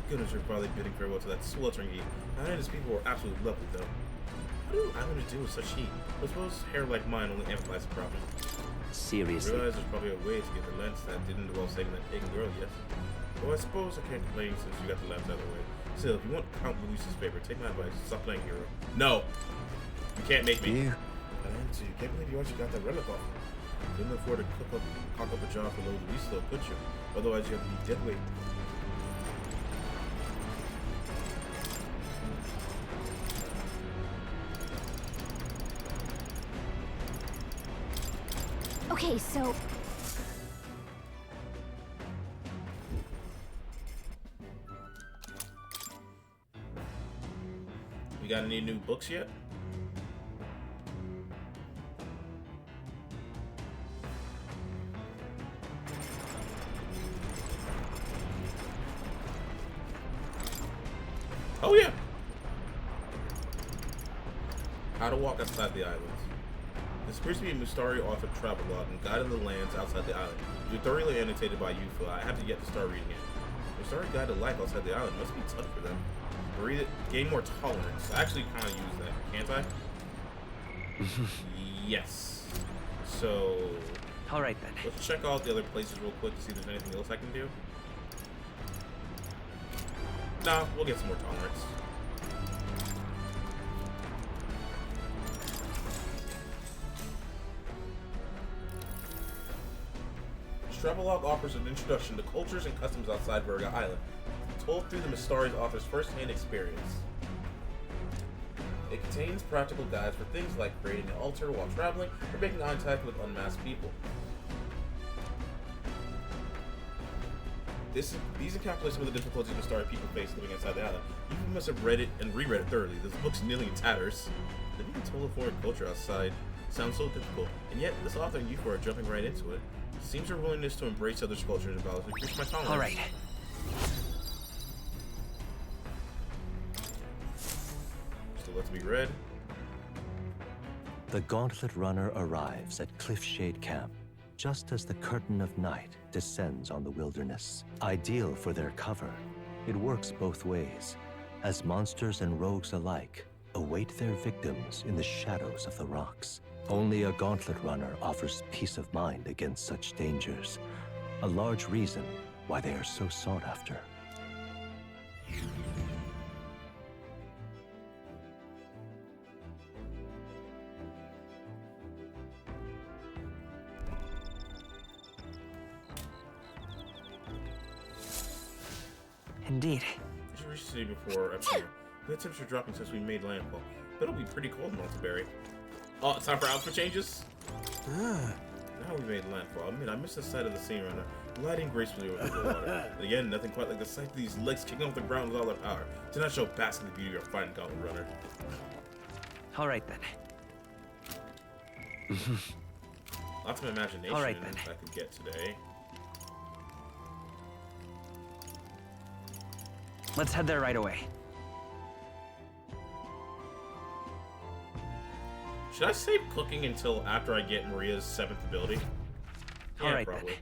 Goodness, we're probably bidding farewell to that sweltering heat. I know these people were absolutely lovely, though. What do islanders do with such heat? I suppose hair like mine only amplifies the problem. Seriously. I realize there's probably a way to get the lens that didn't involve saving that pagan girl yet. Well, I suppose I can't complain since you got the lens out of the way. Still, if you want Count Luis's favor, take my advice. Stop playing hero. No! You can't make me. So you can't believe you actually got that relic off. Couldn't afford to cock up a job for little Luis though, could you? Otherwise you have to be dead weight. Okay, so You got any new books yet? Oh yeah! How to walk outside the islands. This appears to be a Mustari authored travelogue and guide of the lands outside the island. You're thoroughly annotated by you, Phil. I have to yet to start reading it. Mustari guide to life outside the island must be tough for them. Read it, gain more tolerance. I actually kind of use that, can't I? Yes. So. Alright then. Let's check out the other places real quick to see if there's anything else I can do. Nah, we'll get some more tolerance. Travelogue offers an introduction to cultures and customs outside Virga Island, told through the Mistari's author's first-hand experience. It contains practical guides for things like creating an altar while traveling or making contact with unmasked people. These encapsulate some of the difficulties Mistari people face living inside the island. You must have read it and reread it thoroughly. This book's nearly in tatters. Living in total foreign culture outside sounds so difficult, and yet this author and you four are jumping right into it. Seems your willingness to embrace others' cultures and values increase my tolerance. All right. Still lets me read. The Gauntlet Runner arrives at Cliffshade Camp just as the curtain of night descends on the wilderness. Ideal for their cover, it works both ways, as monsters and rogues alike await their victims in the shadows of the rocks. Only a Gauntlet Runner offers peace of mind against such dangers, a large reason why they are so sought after. Indeed. We should reach the city before afternoon. The temps are dropping since we made landfall. But it'll be pretty cold in Altaberry. Oh, it's time for outfit changes? Now we made landfall. I mean, I missed the sight of the sea runner, gliding gracefully over the water. But again, nothing quite like the sight of these legs kicking off the ground with all their power. Do not show bask in the beauty of your fine Gauntlet Runner. All right then. Lots of imagination All right, then. I could get today. Let's head there right away. Should I save cooking until after I get Maria's 7th ability? Yeah, All right, probably. then.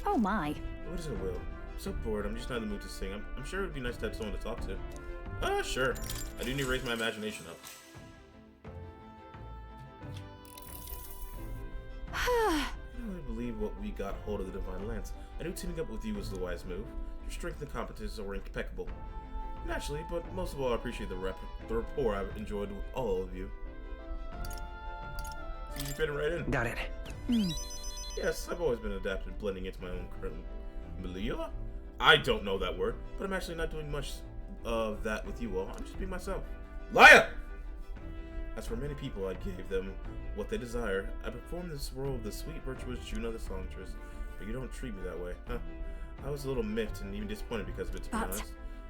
Oh my. What is it, Will? so bored. I'm just not in the mood to sing. I'm sure it would be nice to have someone to talk to. Sure. I do need to raise my imagination up. I don't really believe what we got hold of the Divine Lance. I knew teaming up with you was the wise move. Your strength and competence were impeccable. Naturally, but most of all, I appreciate the rapport I've enjoyed with all of you. See, you fit right in. Got it. Yes, I've always been adept at blending into my own milieu. I don't know that word, but I'm actually not doing much of that with you all. I'm just being myself. Liar! As for many people, I gave them what they desire. I performed this role of the sweet, virtuous Juno the songstress, but you don't treat me that way. Huh? I was a little miffed and even disappointed because of it, to be honest.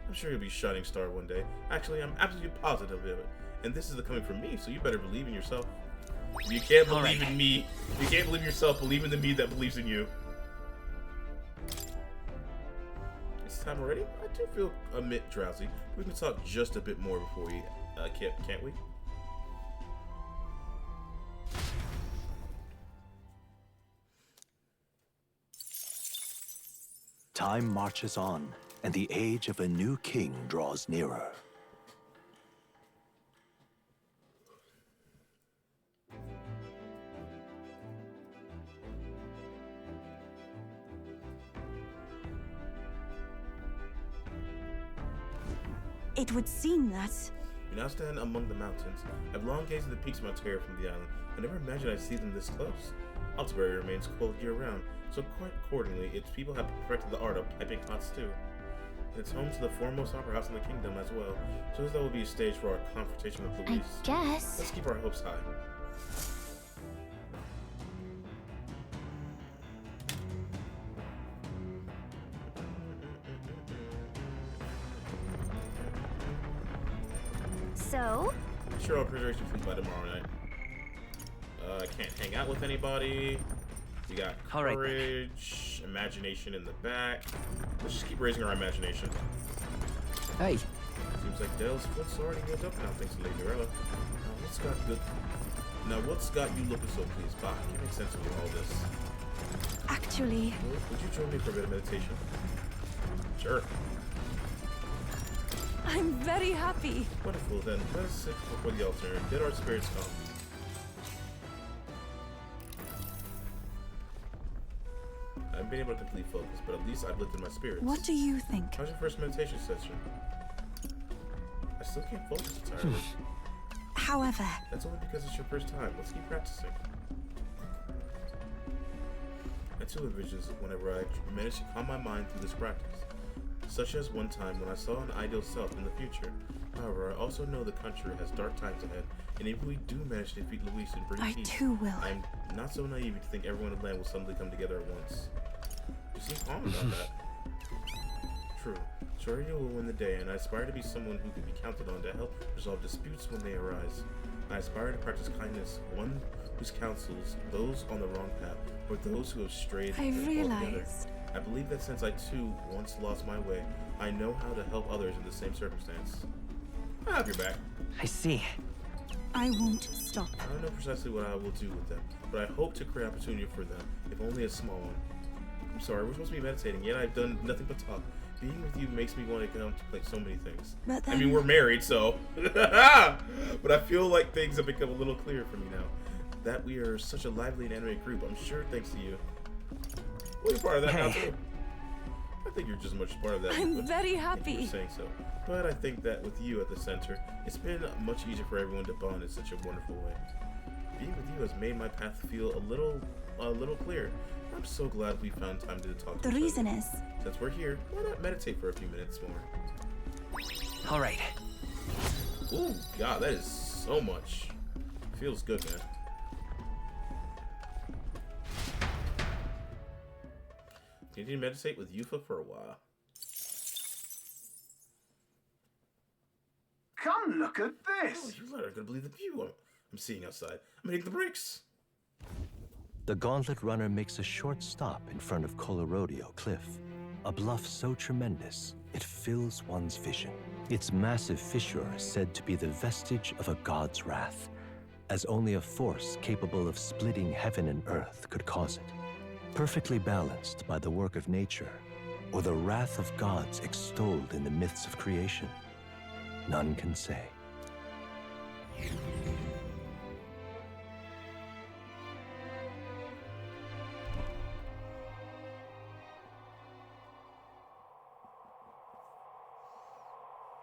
I'm sure you'll be shining star one day. Actually, I'm absolutely positive of it. And this is coming from me, so you better believe in yourself. If you can't believe in me, if you can't believe in yourself, believe in the me that believes in you. It's time already? I do feel a bit drowsy. We can talk just a bit more before we can't we? Time marches on, and the age of a new king draws nearer. It would seem that... We now stand among the mountains. I've long gazed at the peaks of Mount Terror from the island. I never imagined I'd see them this close. Altabury remains cold year-round, so quite accordingly, its people have perfected the art of piping hot stew. It's home to the foremost opera house in the kingdom as well, so that will be a stage for our confrontation with Louise. I guess. Let's keep our hopes high. So? Sure, I'll preserve complete by tomorrow night. I can't hang out with anybody. We got courage, imagination in the back. Let's just keep raising our imagination. Hey. Seems like Dell's foot's already healed up now, thanks to Lady Rella. Now what's got you looking so pleased? Bah, can make sense of all this. Actually... Would you join me for a bit of meditation? Sure. I'm very happy. Wonderful, then let us sit before the altar and get our spirits calm. I haven't been able to complete focus, but at least I've lifted my spirits. What do you think? How's your first meditation session? I still can't focus entirely. However... That's only because it's your first time. Let's keep practicing. I too have visions whenever I manage to calm my mind through this practice. Such as one time when I saw an ideal self in the future. However, I also know the country has dark times ahead, and if we do manage to defeat Louise and bring peace, I too will. I'm not so naive to think everyone in the land will suddenly come together at once. You seem calm about that. True. Sure, you will win the day, and I aspire to be someone who can be counted on to help resolve disputes when they arise. I aspire to practice kindness, one whose counsels those on the wrong path, or those who have strayed altogether. I believe that since I too once lost my way, I know how to help others in the same circumstance. I have your back. I see. I won't stop. I don't know precisely what I will do with them, but I hope to create opportunity for them, if only a small one. I'm sorry, we're supposed to be meditating, yet I've done nothing but talk. Being with you makes me want to contemplate so many things. But then... I mean, we're married, so... But I feel like things have become a little clearer for me now. That we are such a lively and animated group, I'm sure thanks to you. Well, you're part of that now, too. I think you're just as much part of that. I'm very happy. You're saying so. But I think that with you at the center, it's been much easier for everyone to bond in such a wonderful way. Being with you has made my path feel a little clearer. I'm so glad we found time to talk to each other. The reason is... Since we're here, why not meditate for a few minutes more? All right. Ooh, God, that is so much. Feels good, man. Continue to meditate with Yufa for a while. Come look at this! Oh, you're not gonna believe the view I'm seeing outside. I'm hitting the brakes. The gauntlet runner makes a short stop in front of Colorodeo Cliff, a bluff so tremendous it fills one's vision. Its massive fissure is said to be the vestige of a god's wrath, as only a force capable of splitting heaven and earth could cause it. Perfectly balanced by the work of nature, or the wrath of gods extolled in the myths of creation? None can say.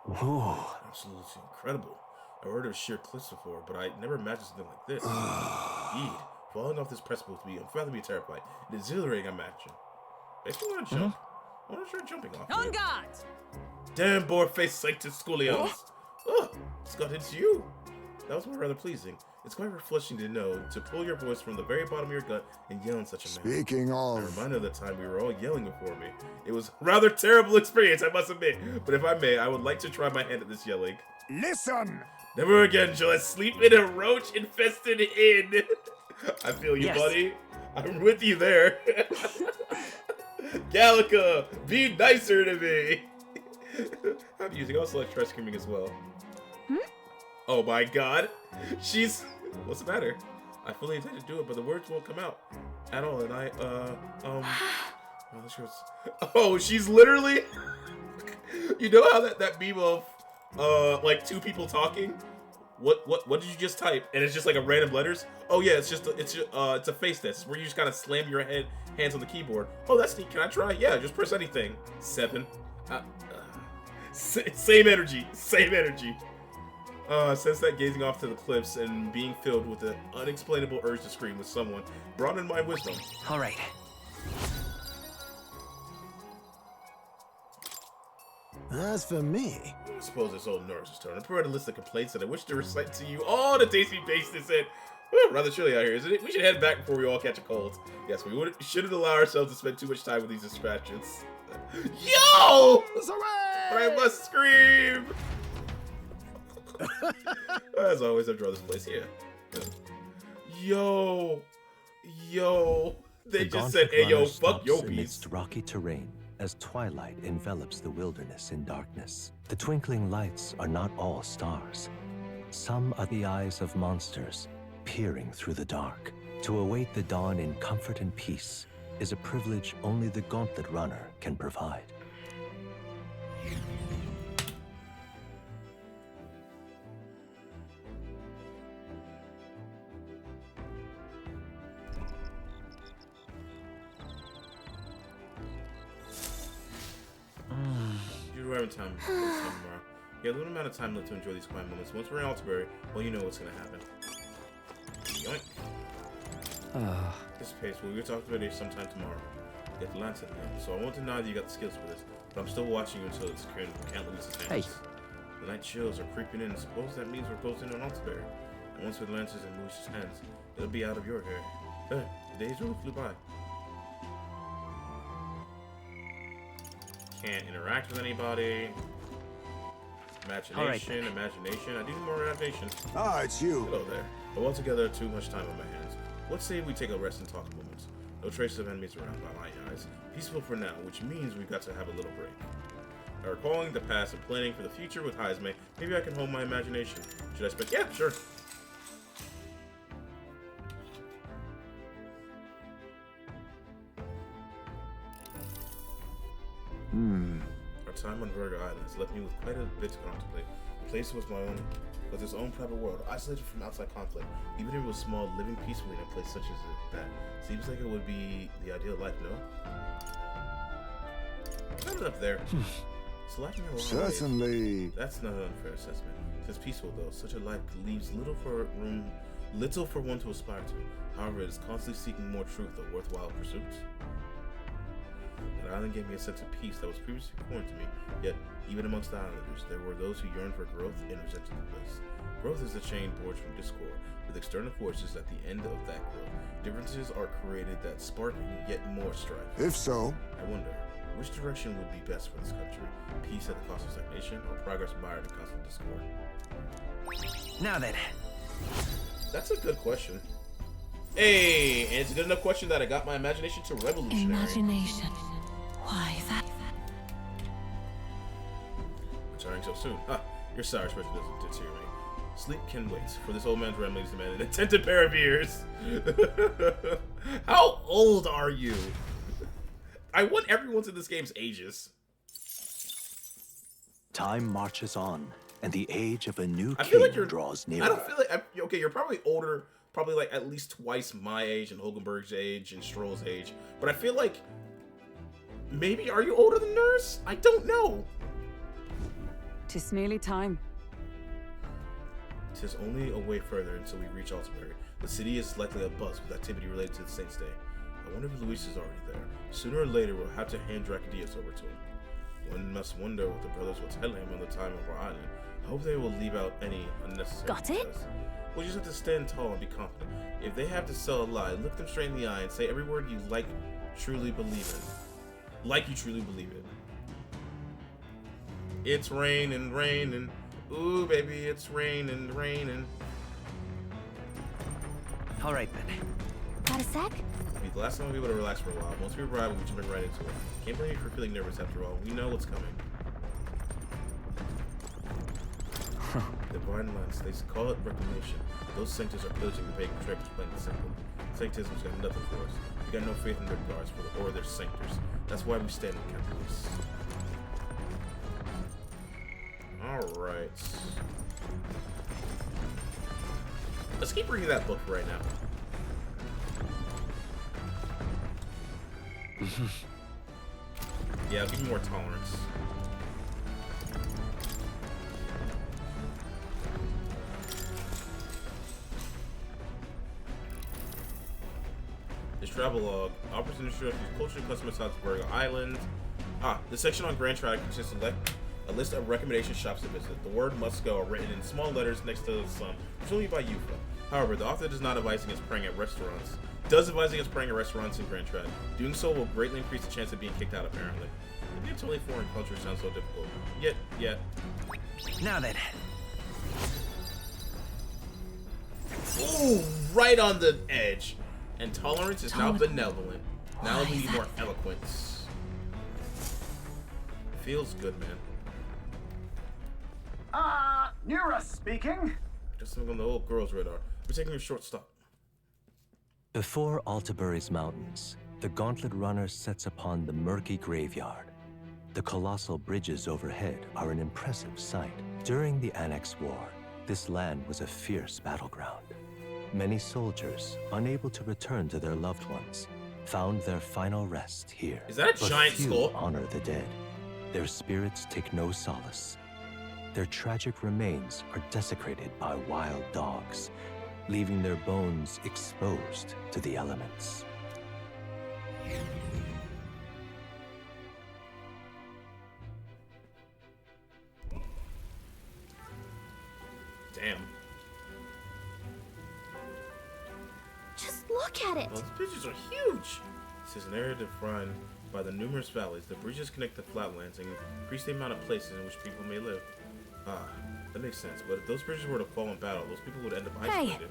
Whoa. Absolutely incredible. I've heard of sheer cliffs before, but I never imagined something like this. Indeed, falling off this precipice would be unfathomably terrifying and exhilarating, I imagine. Makes me want to jump. I want to try jumping off. On guard! Damn boar-faced Sanctus Scholios. Oh, Scott, it's you. That was rather pleasing. It's quite refreshing to know, to pull your voice from the very bottom of your gut and yell in such a manner. Speaking of... I remind of the time we were all yelling before me. It was a rather terrible experience, I must admit. But if I may, I would like to try my hand at this yelling. Listen! Never again shall I sleep in a roach-infested inn. I feel you, buddy. I'm with you there. Gallica, be nicer to me. I'm using also like try screaming as well. Oh my god. She's... What's the matter? I fully intend to do it, but the words won't come out at all, and oh, she's literally... You know how that meme of, like, two people talking? What did you just type? And it's just like a random letters? Oh yeah, it's a face test where you just kind of slam your hands on the keyboard. Oh, that's neat. Can I try? Yeah, just press anything. 7. Same energy. Same energy. Since that gazing off to the cliffs and being filled with an unexplainable urge to scream with someone brought in my wisdom. All right. As for me, I suppose it's old Norris's turn. I prepared a list of complaints that I wish to recite to you. Oh, the tasty baseness and rather chilly out here, isn't it? We should head back before we all catch a cold. Yes, we shouldn't allow ourselves to spend too much time with these distractions. Yo! But I must scream! As always, I draw this place here. Yo! They just said, hey, yo, fuck yo, beast. Amidst rocky terrain, as twilight envelops the wilderness in darkness. The twinkling lights are not all stars. Some are the eyes of monsters, peering through the dark. To await the dawn in comfort and peace is a privilege only the Gauntlet Runner can provide. Time tomorrow. You have a little amount of time left to enjoy these quiet moments. Once we're in Altabury, well, you know what's gonna happen. Yoink. This pace, we will talk about it sometime tomorrow. You have to land something, so I won't deny that you got the skills for this, but I'm still watching you until it's can't lose its hands. Hey. The night chills are creeping in. Suppose that means we're closing on Altabury. And once with lances and Lucius' hands, it'll be out of your hair. There, the days really flew by. Can't interact with anybody. Imagination. I do need more imagination. Ah, it's you. Hello there. But altogether, too much time on my hands. Let's say we take a rest and talk a moment. No traces of enemies around by my eyes. Peaceful for now, which means we've got to have a little break. By recalling the past and planning for the future with Heisme, maybe I can hone my imagination. Should I spend? Yeah, sure. Our time on Virgo Island has left me with quite a bit to contemplate. The place was its own private world, isolated from outside conflict. Even if it was small, living peacefully in a place such as that seems like it would be the ideal life, no? Not enough there. It's lacking a lot. Certainly. That's not an unfair assessment. It's peaceful though. Such a life leaves little for one to aspire to. However, it is constantly seeking more truth or worthwhile pursuits. That island gave me a sense of peace that was previously foreign to me, yet even amongst the islanders, there were those who yearned for growth and resented the place. Growth is the chain forged from discord, with external forces at the end of that growth. Differences are created that spark yet more strife. If so, I wonder, which direction would be best for this country? Peace at the cost of stagnation, or progress mired in constant discord? Now then. That's a good question. Hey, and it's a good enough question that I got my imagination to revolutionary. Imagination. Why that? Retiring so soon. Your sour expression doesn't deteriorate. Sleep can wait, for this old man's ramblings demand an attentive pair of ears. How old are you? I want everyone's in this game's ages. Time marches on, and the age of a new I feel king like you're draws nearer. I don't feel like okay. You're probably older, probably like at least twice my age and Hogenberg's age and Stroll's age. But I feel like maybe are you older than Nurse? I don't know. 'Tis nearly time. 'Tis only a way further until we reach Altenbury. The city is likely abuzz with activity related to the Saint's Day. I wonder if Luis is already there. Sooner or later, we'll have to hand Dracodius over to him. One must wonder what the brothers will tell him on the time of our island. I hope they will leave out any unnecessary Got it? details. We'll just have to stand tall and be confident. If they have to sell a lie, look them straight in the eye and say every word you truly believe in. Like you truly believe it. It's raining, raining. Ooh, baby, it's raining, raining. All right, then. Got a sec? It'll be the last time we'll be able to relax for a while. Once we arrive, we'll be jumping right into it. Can't blame you for feeling nervous after all. We know what's coming. Divine lens. They call it reclamation. Those sanctors are pillaging the pagan treasures, plain and simple. Sanctism's got nothing for us. We got no faith in their guards or their sanctors. That's why we stand in Catholics. Alright. Let's keep reading that book right now. Yeah, give me more tolerance. This travelogue offers an introduction to culture and customs of Salzburg Island. The section on Grand Trade consists of a list of recommendation shops to visit. The word must go are written in small letters next to the sum, presumably by Yufa. However, the author does not advise against praying at restaurants. Does advise against praying at restaurants in Grand Trade. Doing so will greatly increase the chance of being kicked out, apparently. Maybe it's only foreign culture sounds so difficult. Yet. Now then. Ooh, right on the edge. And tolerance is now benevolent. Now we need more eloquence. Feels good, man. Nura speaking. Just something on the old girl's radar. We're taking a short stop. Before Altenbury's mountains, the Gauntlet Runner sets upon the murky graveyard. The colossal bridges overhead are an impressive sight. During the Annex War, this land was a fierce battleground. Many soldiers, unable to return to their loved ones, found their final rest here. Is that a giant few skull? honor the dead. Their spirits take no solace. Their tragic remains are desecrated by wild dogs, leaving their bones exposed to the elements. Damn. Just look at it. Those bridges are huge. This is an area defined by the numerous valleys. The bridges connect the flatlands and increase the amount of places in which people may live. That makes sense. But if those bridges were to fall in battle, those people would end up isolated.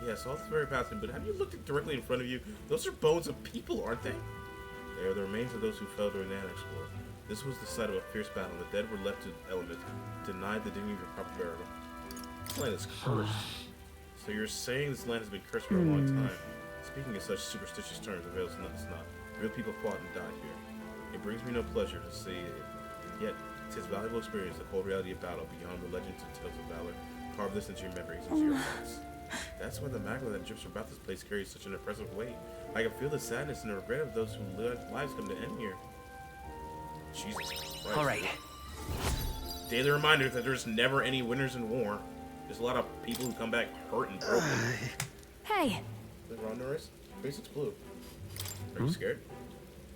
Yes, all this is very fascinating, but have you looked directly in front of you? Those are bones of people, aren't they? They are the remains of those who fell during the Annex War. This was the site of a fierce battle. The dead were left to the elements, denied the dignity of proper burial. This land is cursed. So you're saying this land has been cursed for a long time. Speaking in such superstitious terms avails not. Real people fought and died here. It brings me no pleasure to see it. Yet, it is valuable experience, the cold reality of battle, beyond the legends and tales of valor. Carve this into your memories, into your hearts. That's why the magma that drips about this place carries such an impressive weight. I can feel the sadness and the regret of those whose lives come to end here. Jesus Christ. All right. Daily reminder that there's never any winners in war. There's a lot of people who come back hurt and broken. Hey. Is that wrong, Norris? Your face looks blue. Are you scared?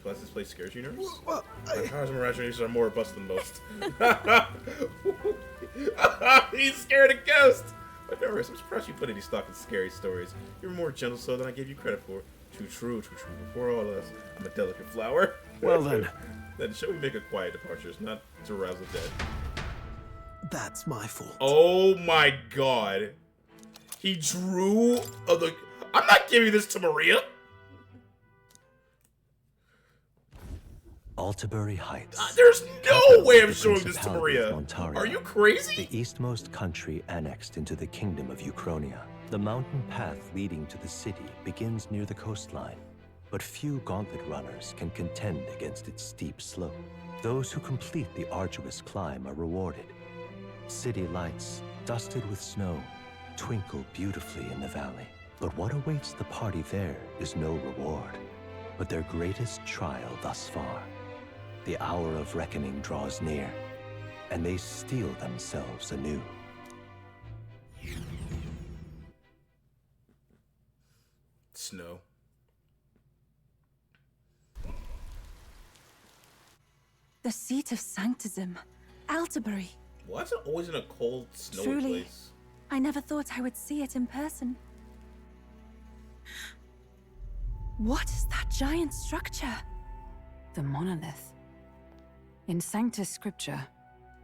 Plus, this place scares you, Norris? Well, My powers and imaginations are more robust than most. He's scared of ghosts! But Norris, I'm surprised you put any stock in scary stories. You're more gentle soul than I gave you credit for. Too true. Before all else, I'm a delicate flower. Well then. Then shall we make a quiet departure, not to rouse the dead? That's my fault. Oh my god. He drew I'm not giving this to Maria. Altenbury Heights. There's no way I'm showing this to Maria. Are you crazy? The eastmost country annexed into the kingdom of Uchronia. The mountain path leading to the city begins near the coastline. but few gauntlet runners can contend against its steep slope. Those who complete the arduous climb are rewarded. City lights, dusted with snow, twinkle beautifully in the valley. But what awaits the party there is no reward, but their greatest trial thus far. The hour of reckoning draws near, and they steel themselves anew. Snow. The seat of Sanctism, Altabury. Why is it always in a cold, snowy Truly, place? I never thought I would see it in person. What is that giant structure? The monolith. In Sanctus Scripture,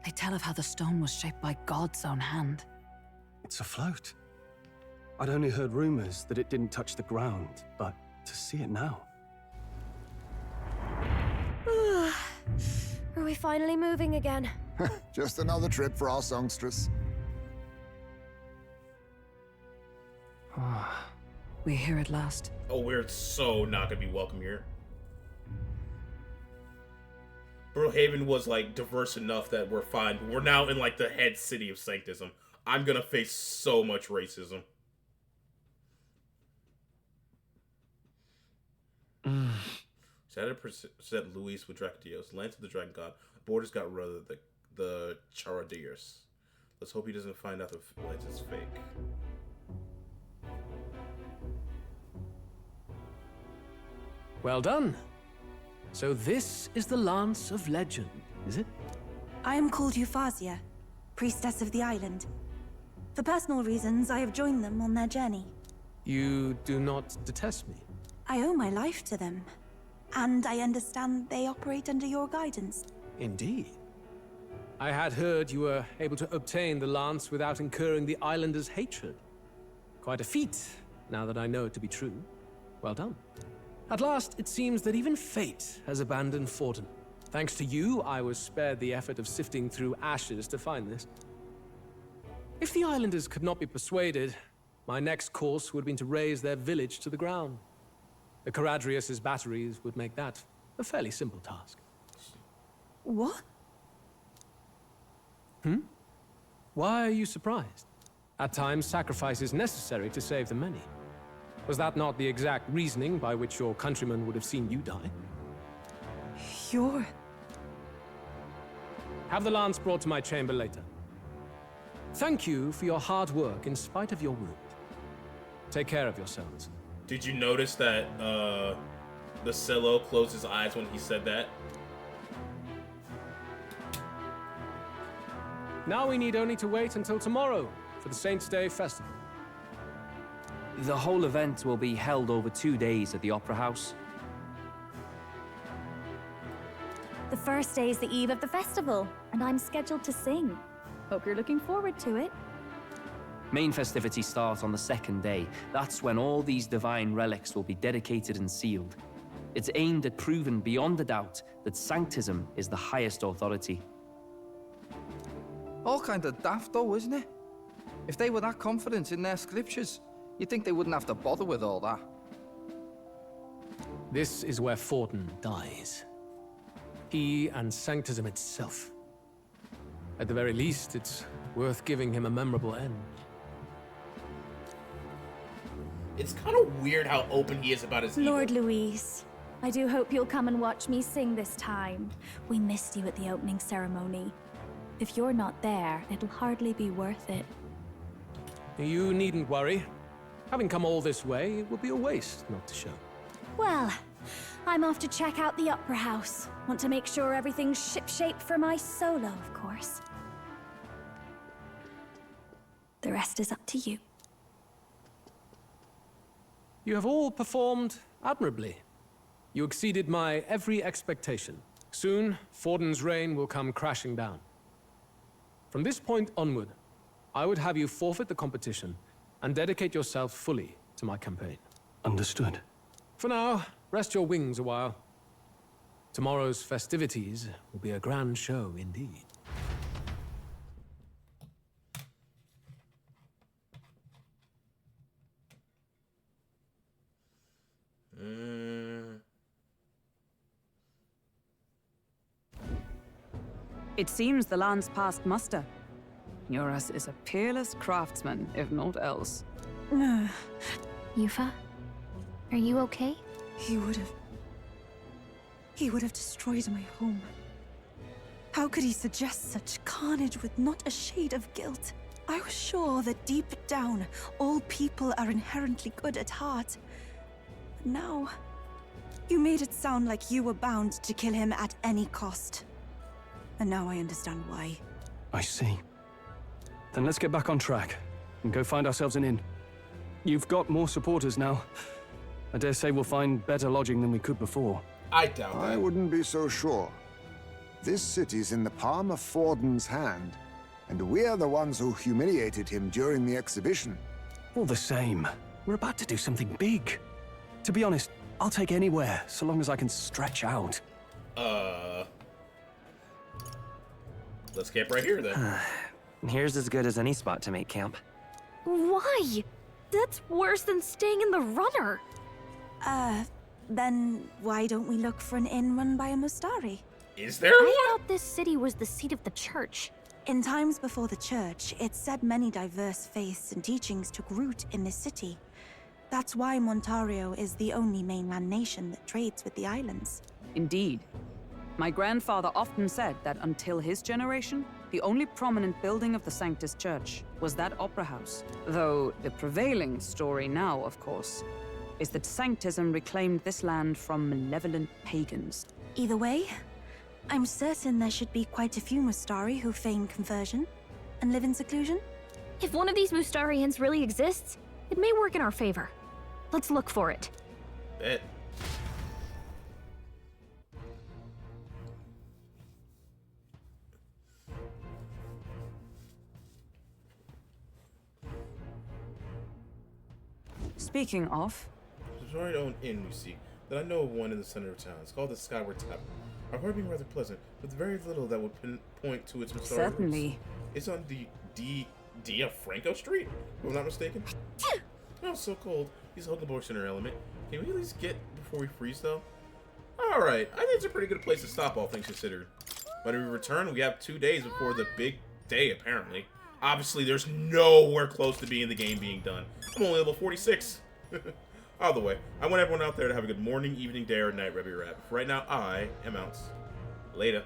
they tell of how the stone was shaped by God's own hand. It's afloat. I'd only heard rumors that it didn't touch the ground, but to see it now. Are we finally moving again? Just another trip for our songstress. We're here at last. Oh, we're so not gonna be welcome here. Brohaven was like diverse enough that we're fine. We're now in like the head city of Sanctism. I'm gonna face so much racism. Said Luis with Dracadios, Lance of the Dragon God. Borders got rid of the Charadiers. Let's hope he doesn't find out the Lance is fake. Well done. So this is the Lance of Legend, is it? I am called Euphrasia, priestess of the island. For personal reasons, I have joined them on their journey. You do not detest me? I owe my life to them, and I understand they operate under your guidance. Indeed. I had heard you were able to obtain the lance without incurring the islanders' hatred. Quite a feat, now that I know it to be true. Well done. At last, it seems that even fate has abandoned Forden. Thanks to you, I was spared the effort of sifting through ashes to find this. If the islanders could not be persuaded, my next course would have been to raze their village to the ground. The Caradrius' batteries would make that a fairly simple task. What? Why are you surprised? At times, sacrifice is necessary to save the many. Was that not the exact reasoning by which your countrymen would have seen you die? You're... Have the lance brought to my chamber later. Thank you for your hard work in spite of your wound. Take care of yourselves. Did you notice that the Cello closed his eyes when he said that? Now we need only to wait until tomorrow for the Saints' Day festival. The whole event will be held over 2 days at the Opera House. The first day is the eve of the festival, and I'm scheduled to sing. Hope you're looking forward to it. Main festivities start on the second day. That's when all these divine relics will be dedicated and sealed. It's aimed at proving beyond a doubt that Sanctism is the highest authority. All kind of daft though, isn't it? If they were that confident in their scriptures, you'd think they wouldn't have to bother with all that. This is where Forden dies. He and Sanctism itself. At the very least, it's worth giving him a memorable end. It's kind of weird how open he is about his Lord ego. Louise, I do hope you'll come and watch me sing this time. We missed you at the opening ceremony. If you're not there, it'll hardly be worth it. You needn't worry. Having come all this way, it would be a waste not to show. Well, I'm off to check out the Opera House. Want to make sure everything's shipshape for my solo, of course. The rest is up to you. You have all performed admirably. You exceeded my every expectation. Soon, Forden's reign will come crashing down. From this point onward, I would have you forfeit the competition and dedicate yourself fully to my campaign. Understood. For now, rest your wings a while. Tomorrow's festivities will be a grand show indeed. It seems the land's passed muster. Eurus is a peerless craftsman, if not else. Yufa, are you okay? He would have destroyed my home. How could he suggest such carnage with not a shade of guilt? I was sure that deep down, all people are inherently good at heart. But now, you made it sound like you were bound to kill him at any cost. And now I understand why. I see. Then let's get back on track and go find ourselves an inn. You've got more supporters now. I dare say we'll find better lodging than we could before. I doubt that. I wouldn't be so sure. This city's in the palm of Forden's hand, and we're the ones who humiliated him during the exhibition. All the same, we're about to do something big. To be honest, I'll take anywhere, so long as I can stretch out. Let's camp right here, then. Here's as good as any spot to make camp. Why? That's worse than staying in the runner. Then why don't we look for an inn run by a Mustari? Is there I thought this city was the seat of the church. In times before the church, it's said many diverse faiths and teachings took root in this city. That's why Montario is the only mainland nation that trades with the islands. Indeed. My grandfather often said that until his generation, the only prominent building of the Sanctus Church was that opera house. Though the prevailing story now, of course, is that Sanctism reclaimed this land from malevolent pagans. Either way, I'm certain there should be quite a few Mustari who feign conversion and live in seclusion. If one of these Mustarians really exists, it may work in our favor. Let's look for it. Bet. Speaking of... There's a very own inn, you see, that I know of one in the center of town. It's called the Skyward Tavern. I've heard being rather pleasant, with very little that would point to its Mustari Certainly. roots. It's on Dia Franco Street, if I'm not mistaken. Oh, so cold. He's holding the borscht in her element. Can we at least get before we freeze, though? Alright, I think it's a pretty good place to stop, all things considered. But if we return, we have 2 days before the big day, apparently. Obviously, there's nowhere close to being the game being done. I'm only level 46. Either way, I want everyone out there to have a good morning, evening, day, or night, wherever you're at. For right now, I am out. Later.